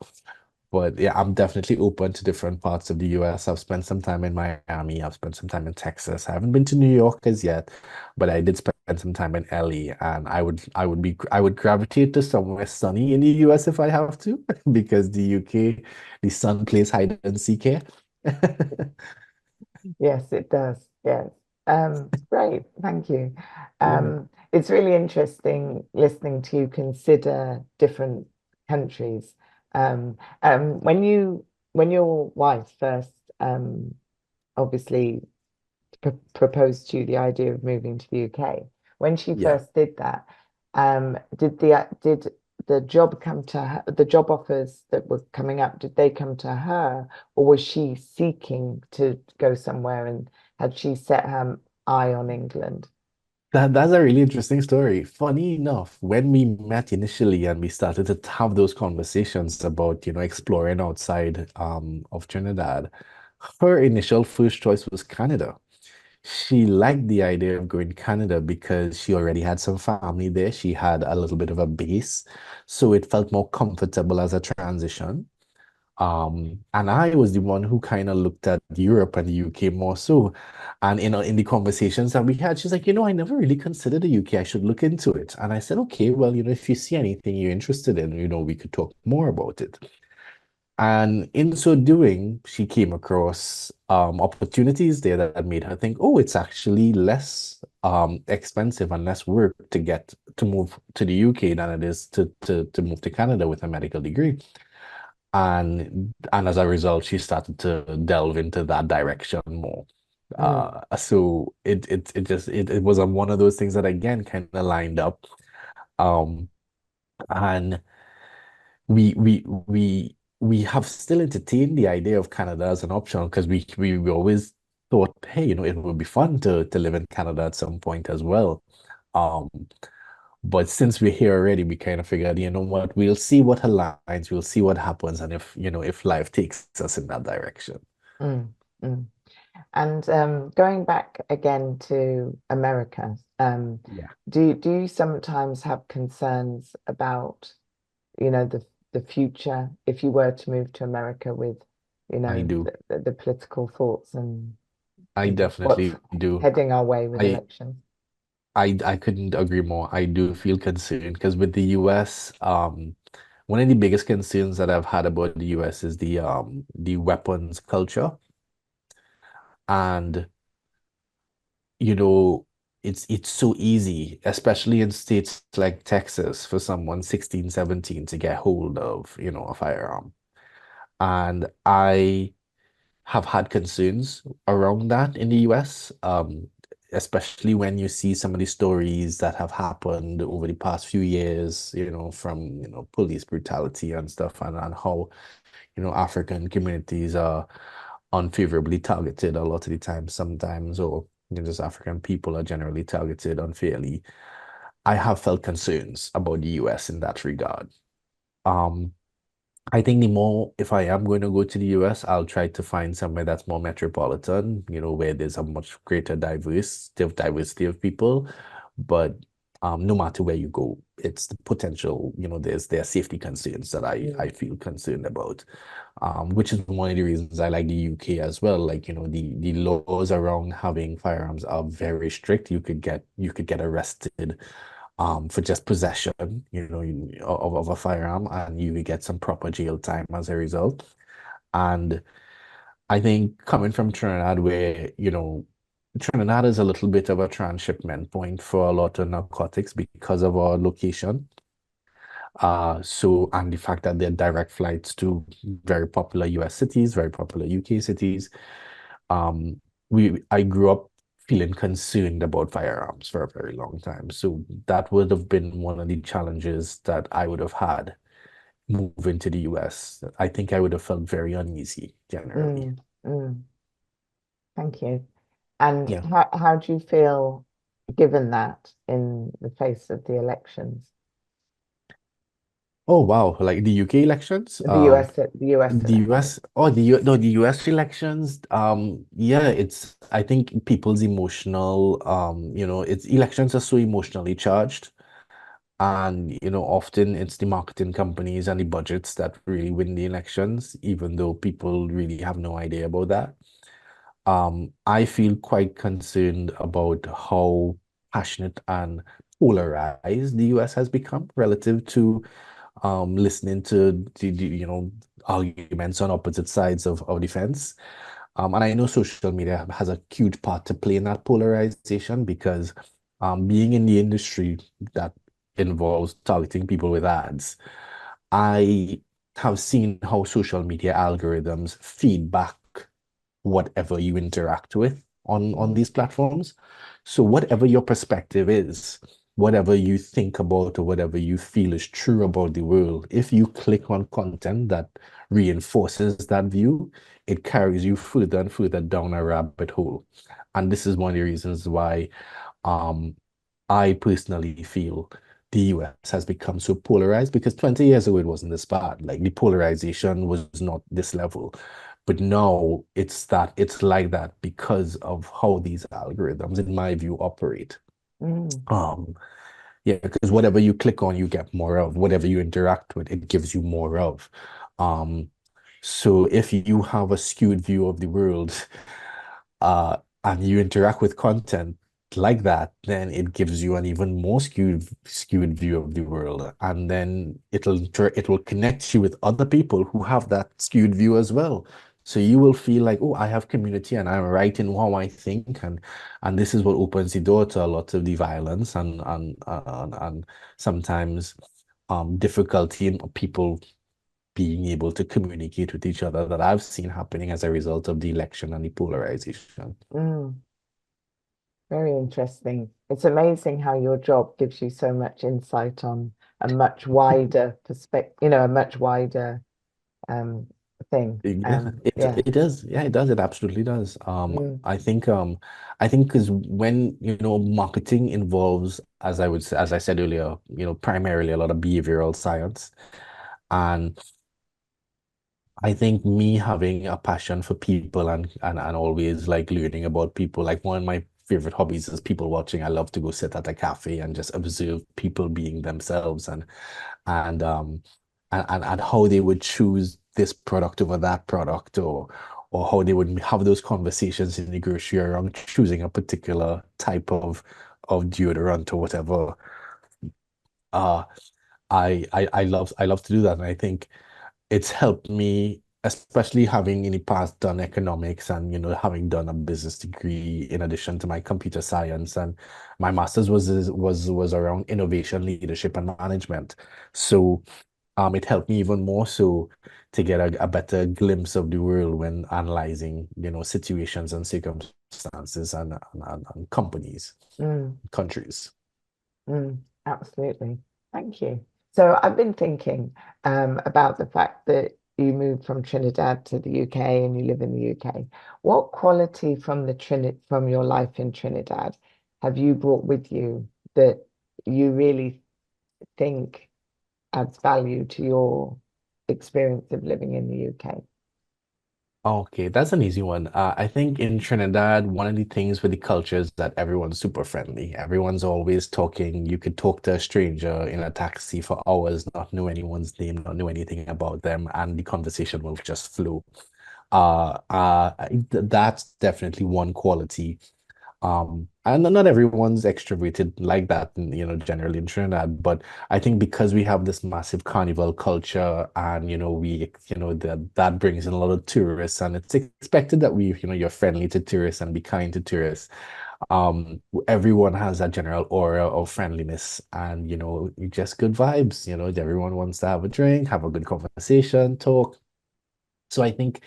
[SPEAKER 2] But yeah, I'm definitely open to different parts of the US. I've spent some time in Miami. I've spent some time in Texas. I haven't been to New York as yet, but I did spend some time in LA, and I would gravitate to somewhere sunny in the US if I have to, because the UK, the sun plays hide and seek here.
[SPEAKER 1] Yes, it does. Yes. Great. Thank you.
[SPEAKER 2] Yeah,
[SPEAKER 1] It's really interesting listening to you consider different countries. When your wife first obviously proposed to you the idea of moving to the UK, when she
[SPEAKER 2] yeah.
[SPEAKER 1] first did that, did the job come to her, the job offers that were coming up, did they come to her, or was she seeking to go somewhere and had she set her eye on England?
[SPEAKER 2] That's a really interesting story. Funny enough, when we met initially and we started to have those conversations about, exploring outside of Trinidad, her initial first choice was Canada. She liked the idea of going to Canada because she already had some family there. She had a little bit of a base, so it felt more comfortable as a transition. And I was the one who kind of looked at Europe and the UK more so. And in the conversations that we had, she's like, I never really considered the UK. I should look into it. And I said, okay, well, if you see anything you're interested in, we could talk more about it. And in so doing, she came across opportunities there that made her think, oh, it's actually less expensive and less work to move to the UK than it is to move to Canada with a medical degree. And as a result, she started to delve into that direction more.
[SPEAKER 1] Mm,
[SPEAKER 2] So it was on one of those things that again kind of lined up. Um, and we have still entertained the idea of Canada as an option because we always thought, hey, it would be fun to live in Canada at some point as well. Um, but since we're here already, we kind of figured, you know what, we'll see what aligns, we'll see what happens, and if life takes us in that direction.
[SPEAKER 1] mm, mm. And going back again to America,
[SPEAKER 2] Yeah,
[SPEAKER 1] do you sometimes have concerns about, the future if you were to move to America with,
[SPEAKER 2] I do.
[SPEAKER 1] the political thoughts and
[SPEAKER 2] I
[SPEAKER 1] what's
[SPEAKER 2] definitely do.
[SPEAKER 1] heading our way with
[SPEAKER 2] I
[SPEAKER 1] elections?
[SPEAKER 2] I couldn't agree more. I do feel concerned because with the US, one of the biggest concerns that I've had about the US is the weapons culture. And you know, it's so easy, especially in states like Texas, for someone 16, 17 to get hold of, a firearm. And I have had concerns around that in the US, especially when you see some of the stories that have happened over the past few years, from, police brutality and stuff, and how, African communities are unfavorably targeted a lot of the time, sometimes, or just African people are generally targeted unfairly. I have felt concerns about the US in that regard. Um, I think if I am going to go to the US, I'll try to find somewhere that's more metropolitan, where there's a much greater diversity of people. But no matter where you go, it's the potential, there are safety concerns that I
[SPEAKER 1] Mm,
[SPEAKER 2] feel concerned about, which is one of the reasons I like the UK as well. Like, the laws around having firearms are very strict. You could get arrested for just possession, of a firearm, and you will get some proper jail time as a result. And I think coming from Trinidad, where, Trinidad is a little bit of a transshipment point for a lot of narcotics because of our location. And the fact that there are direct flights to very popular US cities, very popular UK cities. Um, I grew up feeling concerned about firearms for a very long time. So that would have been one of the challenges that I would have had moving to the US. I think I would have felt very uneasy generally.
[SPEAKER 1] Mm, mm, thank you. And
[SPEAKER 2] Yeah.
[SPEAKER 1] how do you feel given that in the face of the elections,
[SPEAKER 2] Oh wow, like the UK elections.
[SPEAKER 1] The US
[SPEAKER 2] The
[SPEAKER 1] election?
[SPEAKER 2] US, oh, the U no, the US elections, yeah, it's, I think people's emotional, it's elections are so emotionally charged. And, often it's the marketing companies and the budgets that really win the elections, even though people really have no idea about that. I feel quite concerned about how passionate and polarized the US has become relative to listening to arguments on opposite sides of the fence. And I know social media has a huge part to play in that polarization because being in the industry that involves targeting people with ads, I have seen how social media algorithms feedback whatever you interact with on
[SPEAKER 1] Mm,
[SPEAKER 2] these platforms. So whatever your perspective is, whatever you think about or whatever you feel is true about the world, if you click on content that reinforces that view, it carries you further and further down a rabbit hole. And this is one of the reasons why um I personally feel the US has become so polarized because 20 years ago it wasn't this bad. Like the polarization was not this level. But now it's like that because of how these algorithms, in my view, operate.
[SPEAKER 1] mm,
[SPEAKER 2] Um, yeah, because whatever you click on, you get more of. Whatever you interact with, it gives you more of. Um, so if you have a skewed view of the world, uh, and you interact with content like that, then it gives you an even more skewed view of the world, and then it will connect you with other people who have that skewed view as well. So you will feel like, oh, I have community and I'm right in how I think, and this is what opens the door to a lot of the violence and sometimes difficulty in people being able to communicate with each other that I've seen happening as a result of the election and the polarization.
[SPEAKER 1] mm. Very interesting. It's amazing how your job gives you so much insight on a much wider perspective, a much wider um thing.
[SPEAKER 2] Yeah,
[SPEAKER 1] And yeah.
[SPEAKER 2] it does. Yeah, it does. It absolutely does.
[SPEAKER 1] Mm,
[SPEAKER 2] I think because when, marketing involves, as I said earlier, primarily a lot of behavioral science. And I think me having a passion for people and always like learning about people, like one of my favorite hobbies is people watching. I love to go sit at a cafe and just observe people being themselves and and how they would choose this product over that product or how they would have those conversations in the grocery around choosing a particular type of deodorant or whatever. Uh I love to do that. And I think it's helped me, especially having in the past done economics and having done a business degree in addition to my computer science, and my master's was around innovation, leadership, and management. So it helped me even more so to get a better glimpse of the world when analyzing, situations and circumstances and companies,
[SPEAKER 1] mm.
[SPEAKER 2] countries.
[SPEAKER 1] Absolutely. Thank you. So I've been thinking about the fact that you moved from Trinidad to the UK and you live in the UK. What quality from from your life in Trinidad have you brought with you that you really think adds value to your experience of living in the UK?
[SPEAKER 2] Okay, that's an easy one. I think in Trinidad, one of the things with the culture is that everyone's super friendly. Everyone's always talking. You could talk to a stranger in a taxi for hours, not know anyone's name, not know anything about them, and the conversation will just flow. That's definitely one quality and not everyone's extroverted like that, generally in Trinidad. But I think because we have this massive carnival culture, and that brings in a lot of tourists, and it's expected that you're friendly to tourists and be kind to tourists. Everyone has a general aura of friendliness, and just good vibes. Everyone wants to have a drink, have a good conversation, talk. So I think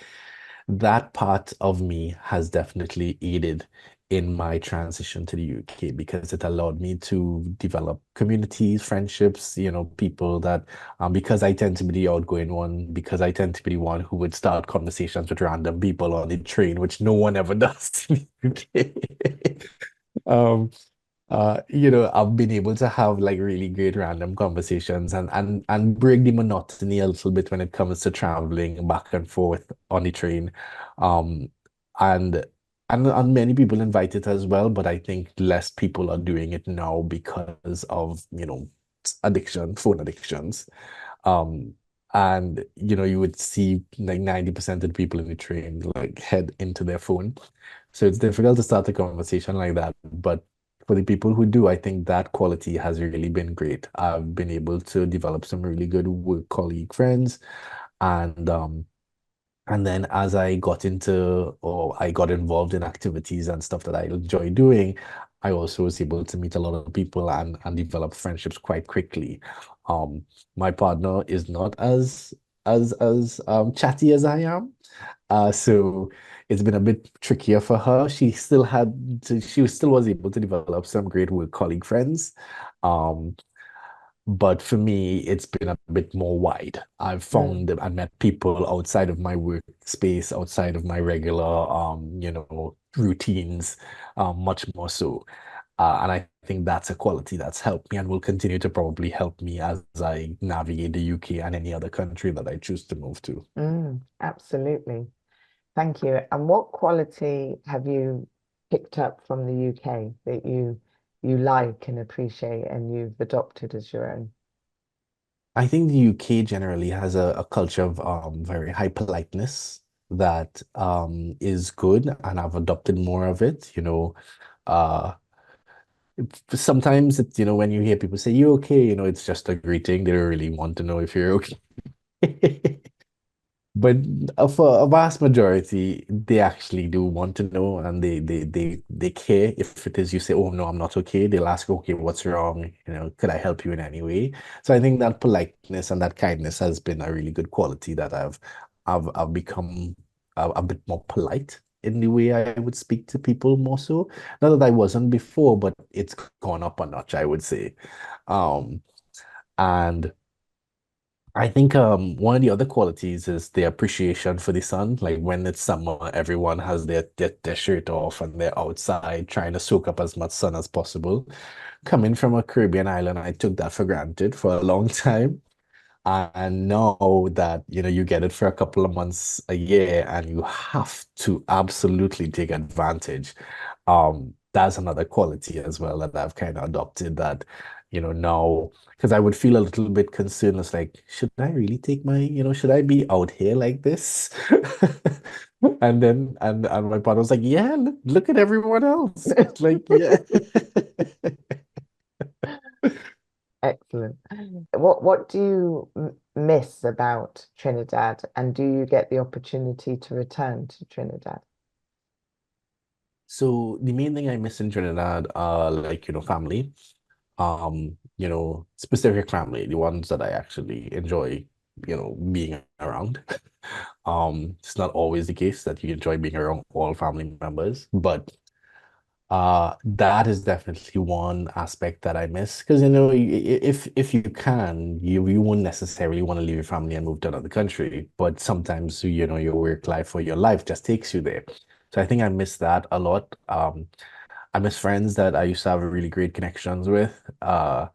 [SPEAKER 2] that part of me has definitely aided in my transition to the UK because it allowed me to develop communities, friendships, people that, because I tend to be the outgoing one, because I tend to be the one who would start conversations with random people on the train, which no one ever does in the UK. Um, I've been able to have like really great random conversations and break the monotony a little bit when it comes to traveling back and forth on the train. Um, and and many people invite it as well, but I think less people are doing it now because of, addiction, phone addictions. Um, and you would see like 90% of the people in the train like head into their phone. So it's difficult to start a conversation like that. But for the people who do, I think that quality has really been great. I've been able to develop some really good work colleague friends, and and then as I got into or I got involved in activities and stuff that I enjoy doing, I also was able to meet a lot of people and develop friendships quite quickly. Um, my partner is not as chatty as I am. So it's been a bit trickier for her. She still was able to develop some great work colleague friends. Um, but for me, it's been a bit more wide. I've
[SPEAKER 1] Mm,
[SPEAKER 2] found that I met people outside of my workspace, outside of my regular, routines, much more so. And I think that's a quality that's helped me and will continue to probably help me as I navigate the UK and any other country that I choose to move to.
[SPEAKER 1] absolutely. Thank you. And what quality have you picked up from the UK that you like and appreciate and you've adopted as your own?
[SPEAKER 2] I think the UK generally has a culture of very high politeness that is good, and I've adopted more of it. Uh, Sometimes it's, when you hear people say, "You okay?" It's just a greeting. They don't really want to know if you're okay. But for a vast majority, they actually do want to know, and they care. If it is you say, "Oh no, I'm not okay," they'll ask, "Okay, what's wrong? Could I help you in any way?" So I think that politeness and that kindness has been a really good quality that I've become a bit more polite in the way I would speak to people more so. Not that I wasn't before, but it's gone up a notch, I would say. Um, and I think one of the other qualities is the appreciation for the sun. Like when it's summer, everyone has their shirt off and they're outside trying to soak up as much sun as possible. Coming from a Caribbean island, I took that for granted for a long time. And know that, you get it for a couple of months a year and you have to absolutely take advantage. That's another quality as well that I've kind of adopted that, now, because I would feel a little bit concerned. It's like, should I really take should I be out here like this? And then, and my partner was like, yeah, look at everyone else. Like, yeah.
[SPEAKER 1] Excellent. What do you miss about Trinidad, and do you get the opportunity to return to Trinidad?
[SPEAKER 2] So the main thing I miss in Trinidad are like, family. Specific family, the ones that I actually enjoy, being around. It's not always the case that you enjoy being around all family members, but that is definitely one aspect that I miss because if you can, you won't necessarily want to leave your family and move to another country, but sometimes your work life or your life just takes you there. So I think I miss that a lot. I miss friends that I used to have really great connections with. Uh,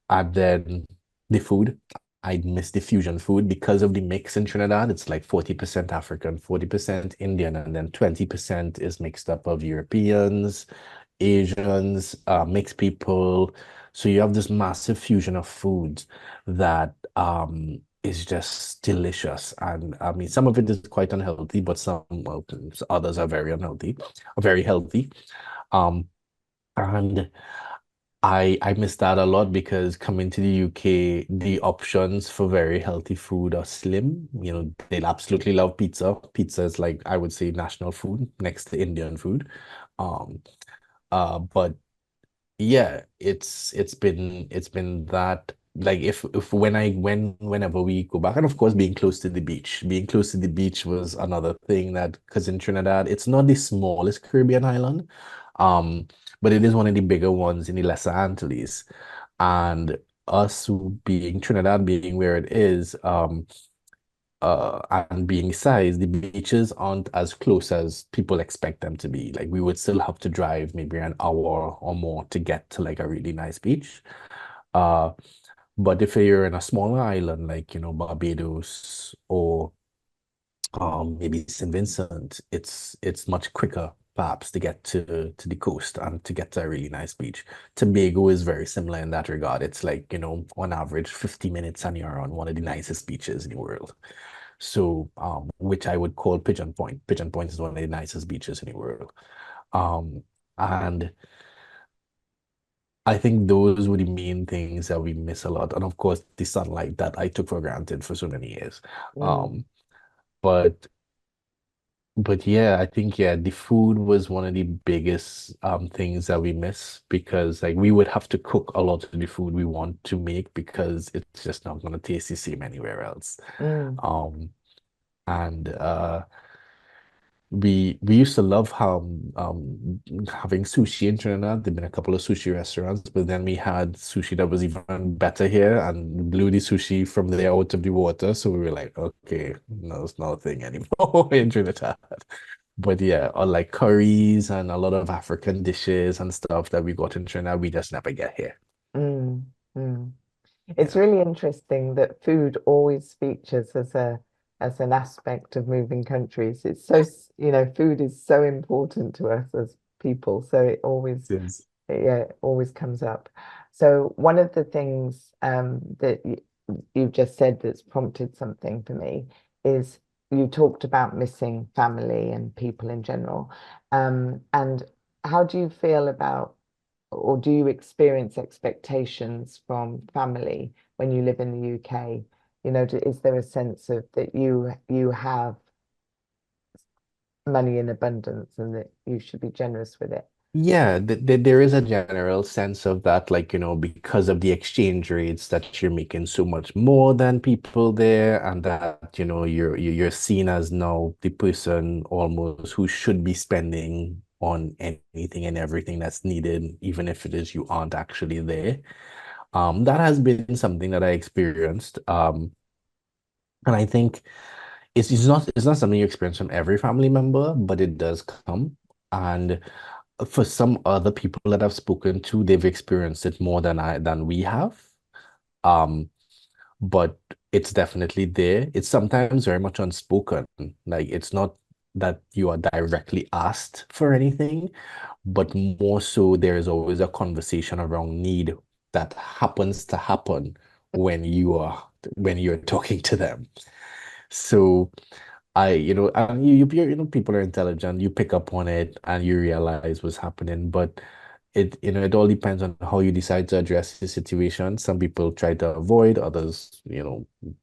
[SPEAKER 2] and then the food. I miss the fusion food because of the mix in Trinidad. It's like 40% African, 40% Indian, and then 20% is mixed up of Europeans, Asians, mixed people. So you have this massive fusion of foods that is just delicious. And I mean, some of it is quite unhealthy, but well, others are very unhealthy, very healthy. Um, and I miss that a lot because coming to the UK, the options for very healthy food are slim. They'll absolutely love pizza. Pizza is like I would say national food next to Indian food. Um, but yeah, it's been that like if whenever we go back, and of course being close to the beach. Being close to the beach was another thing that, because in Trinidad, it's not the smallest Caribbean island, um, but it is one of the bigger ones in the Lesser Antilles. And us being Trinidad, being where it is, and being size, the beaches aren't as close as people expect them to be. Like we would still have to drive maybe an hour or more to get to like a really nice beach. Uh, but if you're in a smaller island like, Barbados or maybe St. Vincent, it's much quicker perhaps to get to the coast and to get to a really nice beach. Tobago is very similar in that regard. It's like, on average 50 minutes and you're on one of the nicest beaches in the world. So, which I would call Pigeon Point. Pigeon Point is one of the nicest beaches in the world. Um, and I think those were the main things that we miss a lot. And of course, the sunlight that I took for granted for so many years.
[SPEAKER 1] Mm,
[SPEAKER 2] Um, but but yeah, I think yeah, the food was one of the biggest things that we miss, because like we would have to cook a lot of the food we want to make because it's just not gonna taste the same anywhere else.
[SPEAKER 1] mm,
[SPEAKER 2] Um, and we used to love how having sushi in Trinidad. There've been a couple of sushi restaurants, but then we had sushi that was even better here and blew the sushi from there out of the water. So we were like, okay, no, it's not a thing anymore in Trinidad. But yeah, or like curries and a lot of African dishes and stuff that we got in Trinidad, we just never get here.
[SPEAKER 1] mm, mm. It's
[SPEAKER 2] Yeah.
[SPEAKER 1] really interesting that food always features as an aspect of moving countries. It's so, food is so important to us as people, so it always,
[SPEAKER 2] Yes.
[SPEAKER 1] yeah, it always comes up. So one of the things that you've just said that's prompted something for me is you talked about missing family and people in general. And how do you feel about, or do you experience expectations from family when you live in the UK? Is there a sense of that you have money in abundance and that you should be generous with it?
[SPEAKER 2] Yeah, there is a general sense of that, like, because of the exchange rates that you're making so much more than people there, and that, you're seen as now the person almost who should be spending on anything and everything that's needed, even if it is you aren't actually there. That has been something that I experienced. And I think it's not something you experience from every family member, but it does come. And for some other people that I've spoken to, they've experienced it more than we have. Um, but it's definitely there. It's sometimes very much unspoken. Like it's not that you are directly asked for anything, but more so there is always a conversation around need that happens to happen when you're talking to them. So and people are intelligent. You pick up on it and you realize what's happening. But it all depends on how you decide to address the situation. Some people try to avoid, others,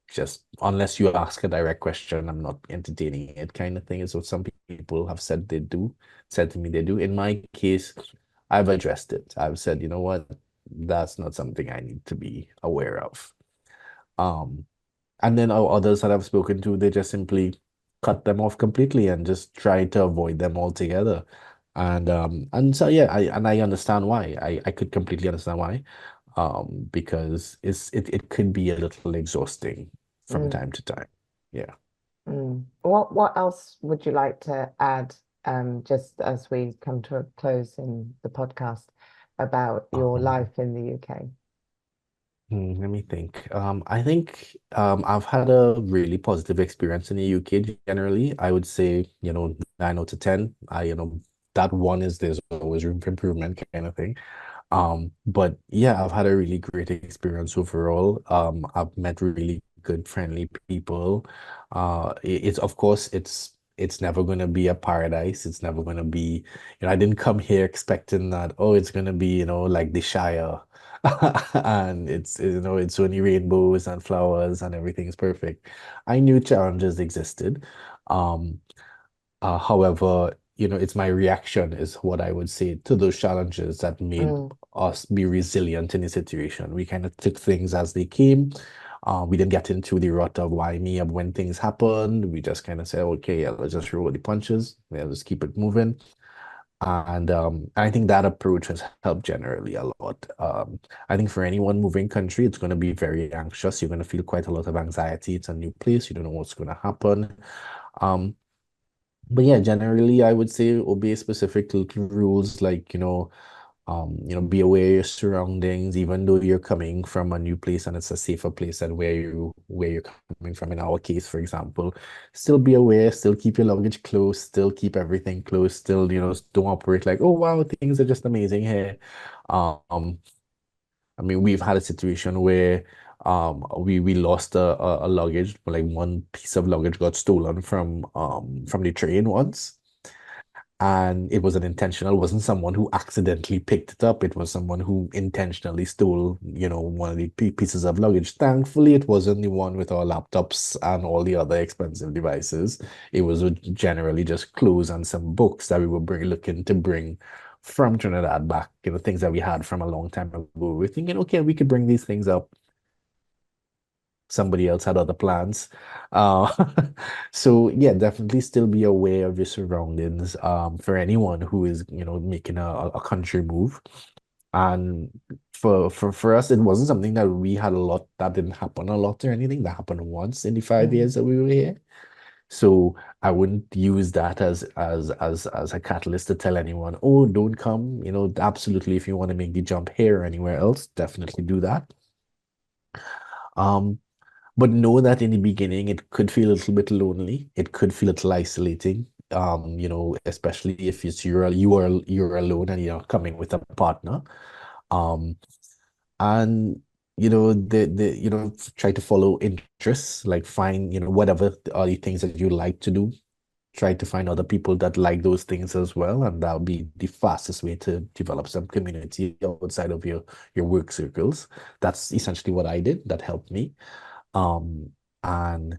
[SPEAKER 2] just unless you ask a direct question, I'm not entertaining it kind of thing is what some people have said to me they do. In my case, I've addressed it. I've said, you know what, that's not something I need to be aware of. Um, and then others that I've spoken to, they just simply cut them off completely and just try to avoid them altogether. And so yeah, I understand why. I could completely understand why. Because it could be a little exhausting from
[SPEAKER 1] Mm,
[SPEAKER 2] time to time. Yeah.
[SPEAKER 1] mm. What else would you like to add, just as we come to a close in the podcast about your
[SPEAKER 2] Um,
[SPEAKER 1] life in the UK?
[SPEAKER 2] Let me think. I think I've had a really positive experience in the UK generally. I would say, 9 out of 10. That one is there's always room for improvement kind of thing. But yeah, I've had a really great experience overall. I've met really good, friendly people. It's of course it's never gonna be a paradise. It's never gonna be, I didn't come here expecting that, oh, it's gonna be, like the Shire. And it's only rainbows and flowers and everything is perfect. I knew challenges existed. Um, However, it's my reaction is what I would say to those challenges that made
[SPEAKER 1] Mm,
[SPEAKER 2] us be resilient in the situation. We kind of took things as they came. We didn't get into the rut of why me of when things happened. We just kind of said, okay, yeah, let's just roll the punches. Yeah, let's keep it moving. And I think that approach has helped generally a lot. I think for anyone moving country, it's going to be very anxious. You're going to feel quite a lot of anxiety. It's a new place. You don't know what's going to happen. Um, but yeah, generally, I would say obey specific little rules like, be aware of your surroundings, even though you're coming from a new place and it's a safer place than where you're coming from. In our case, for example, still be aware, still keep your luggage close, still keep everything close, still, don't operate like, oh wow, things are just amazing here. Um, I mean, we've had a situation where we lost a luggage, like one piece of luggage got stolen from the train once. And it was an intentional, it wasn't someone who accidentally picked it up. It was someone who intentionally stole, one of the pieces of luggage. Thankfully, it wasn't the one with our laptops and all the other expensive devices. It was generally just clothes and some books that we were looking to bring from Trinidad back, things that we had from a long time ago. We were thinking, okay, we could bring these things up. Somebody else had other plans. Uh, so yeah, definitely still be aware of your surroundings. For anyone who is, making a country move. And for us, it wasn't something that we had a lot, that didn't happen a lot or anything. That happened once in the 5 years
[SPEAKER 1] mm,
[SPEAKER 2] that we were here. So I wouldn't use that as a catalyst to tell anyone, oh, don't come. Absolutely, if you want to make the jump here or anywhere else, definitely do that. Um, But know that in the beginning, it could feel a little bit lonely. It could feel a little isolating. Especially if you're alone and you're coming with a partner. Um, and try to follow interests, like find, whatever are the things that you like to do. Try to find other people that like those things as well, and that'll be the fastest way to develop some community outside of your work circles. That's essentially what I did. That helped me. Um, and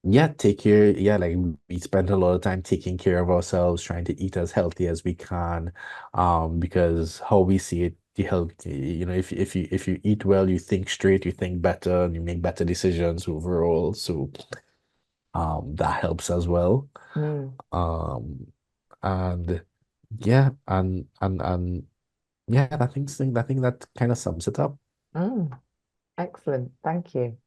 [SPEAKER 2] yeah, take care. Yeah, like we spend a lot of time taking care of ourselves, trying to eat as healthy as we can. Because how we see it, the health, if you eat well, you think straight, you think better, and you make better decisions overall. So that helps as well.
[SPEAKER 1] mm,
[SPEAKER 2] Um, and yeah, and yeah, I think that kind of sums it up.
[SPEAKER 1] mm. Excellent. Thank you.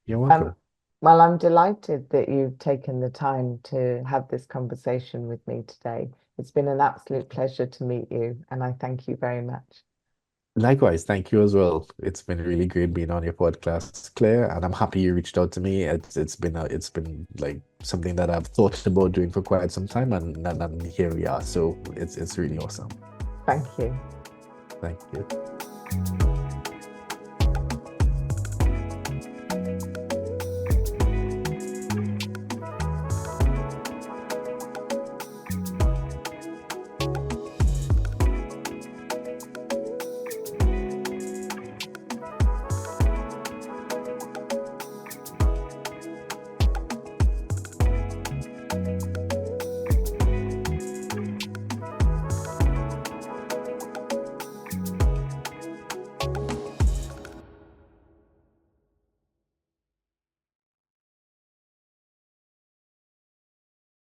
[SPEAKER 2] You're
[SPEAKER 1] Um,
[SPEAKER 2] welcome.
[SPEAKER 1] well, I'm delighted that you've taken the time to have this conversation with me today. It's been an absolute pleasure to meet you, and I thank you very much.
[SPEAKER 2] Likewise, thank you as well. It's been really great being on your podcast, Claire, and I'm happy you reached out to me. It's been like something that I've thought about doing for quite some time, and here we are. So it's really awesome.
[SPEAKER 1] Thank you.
[SPEAKER 2] Thank you.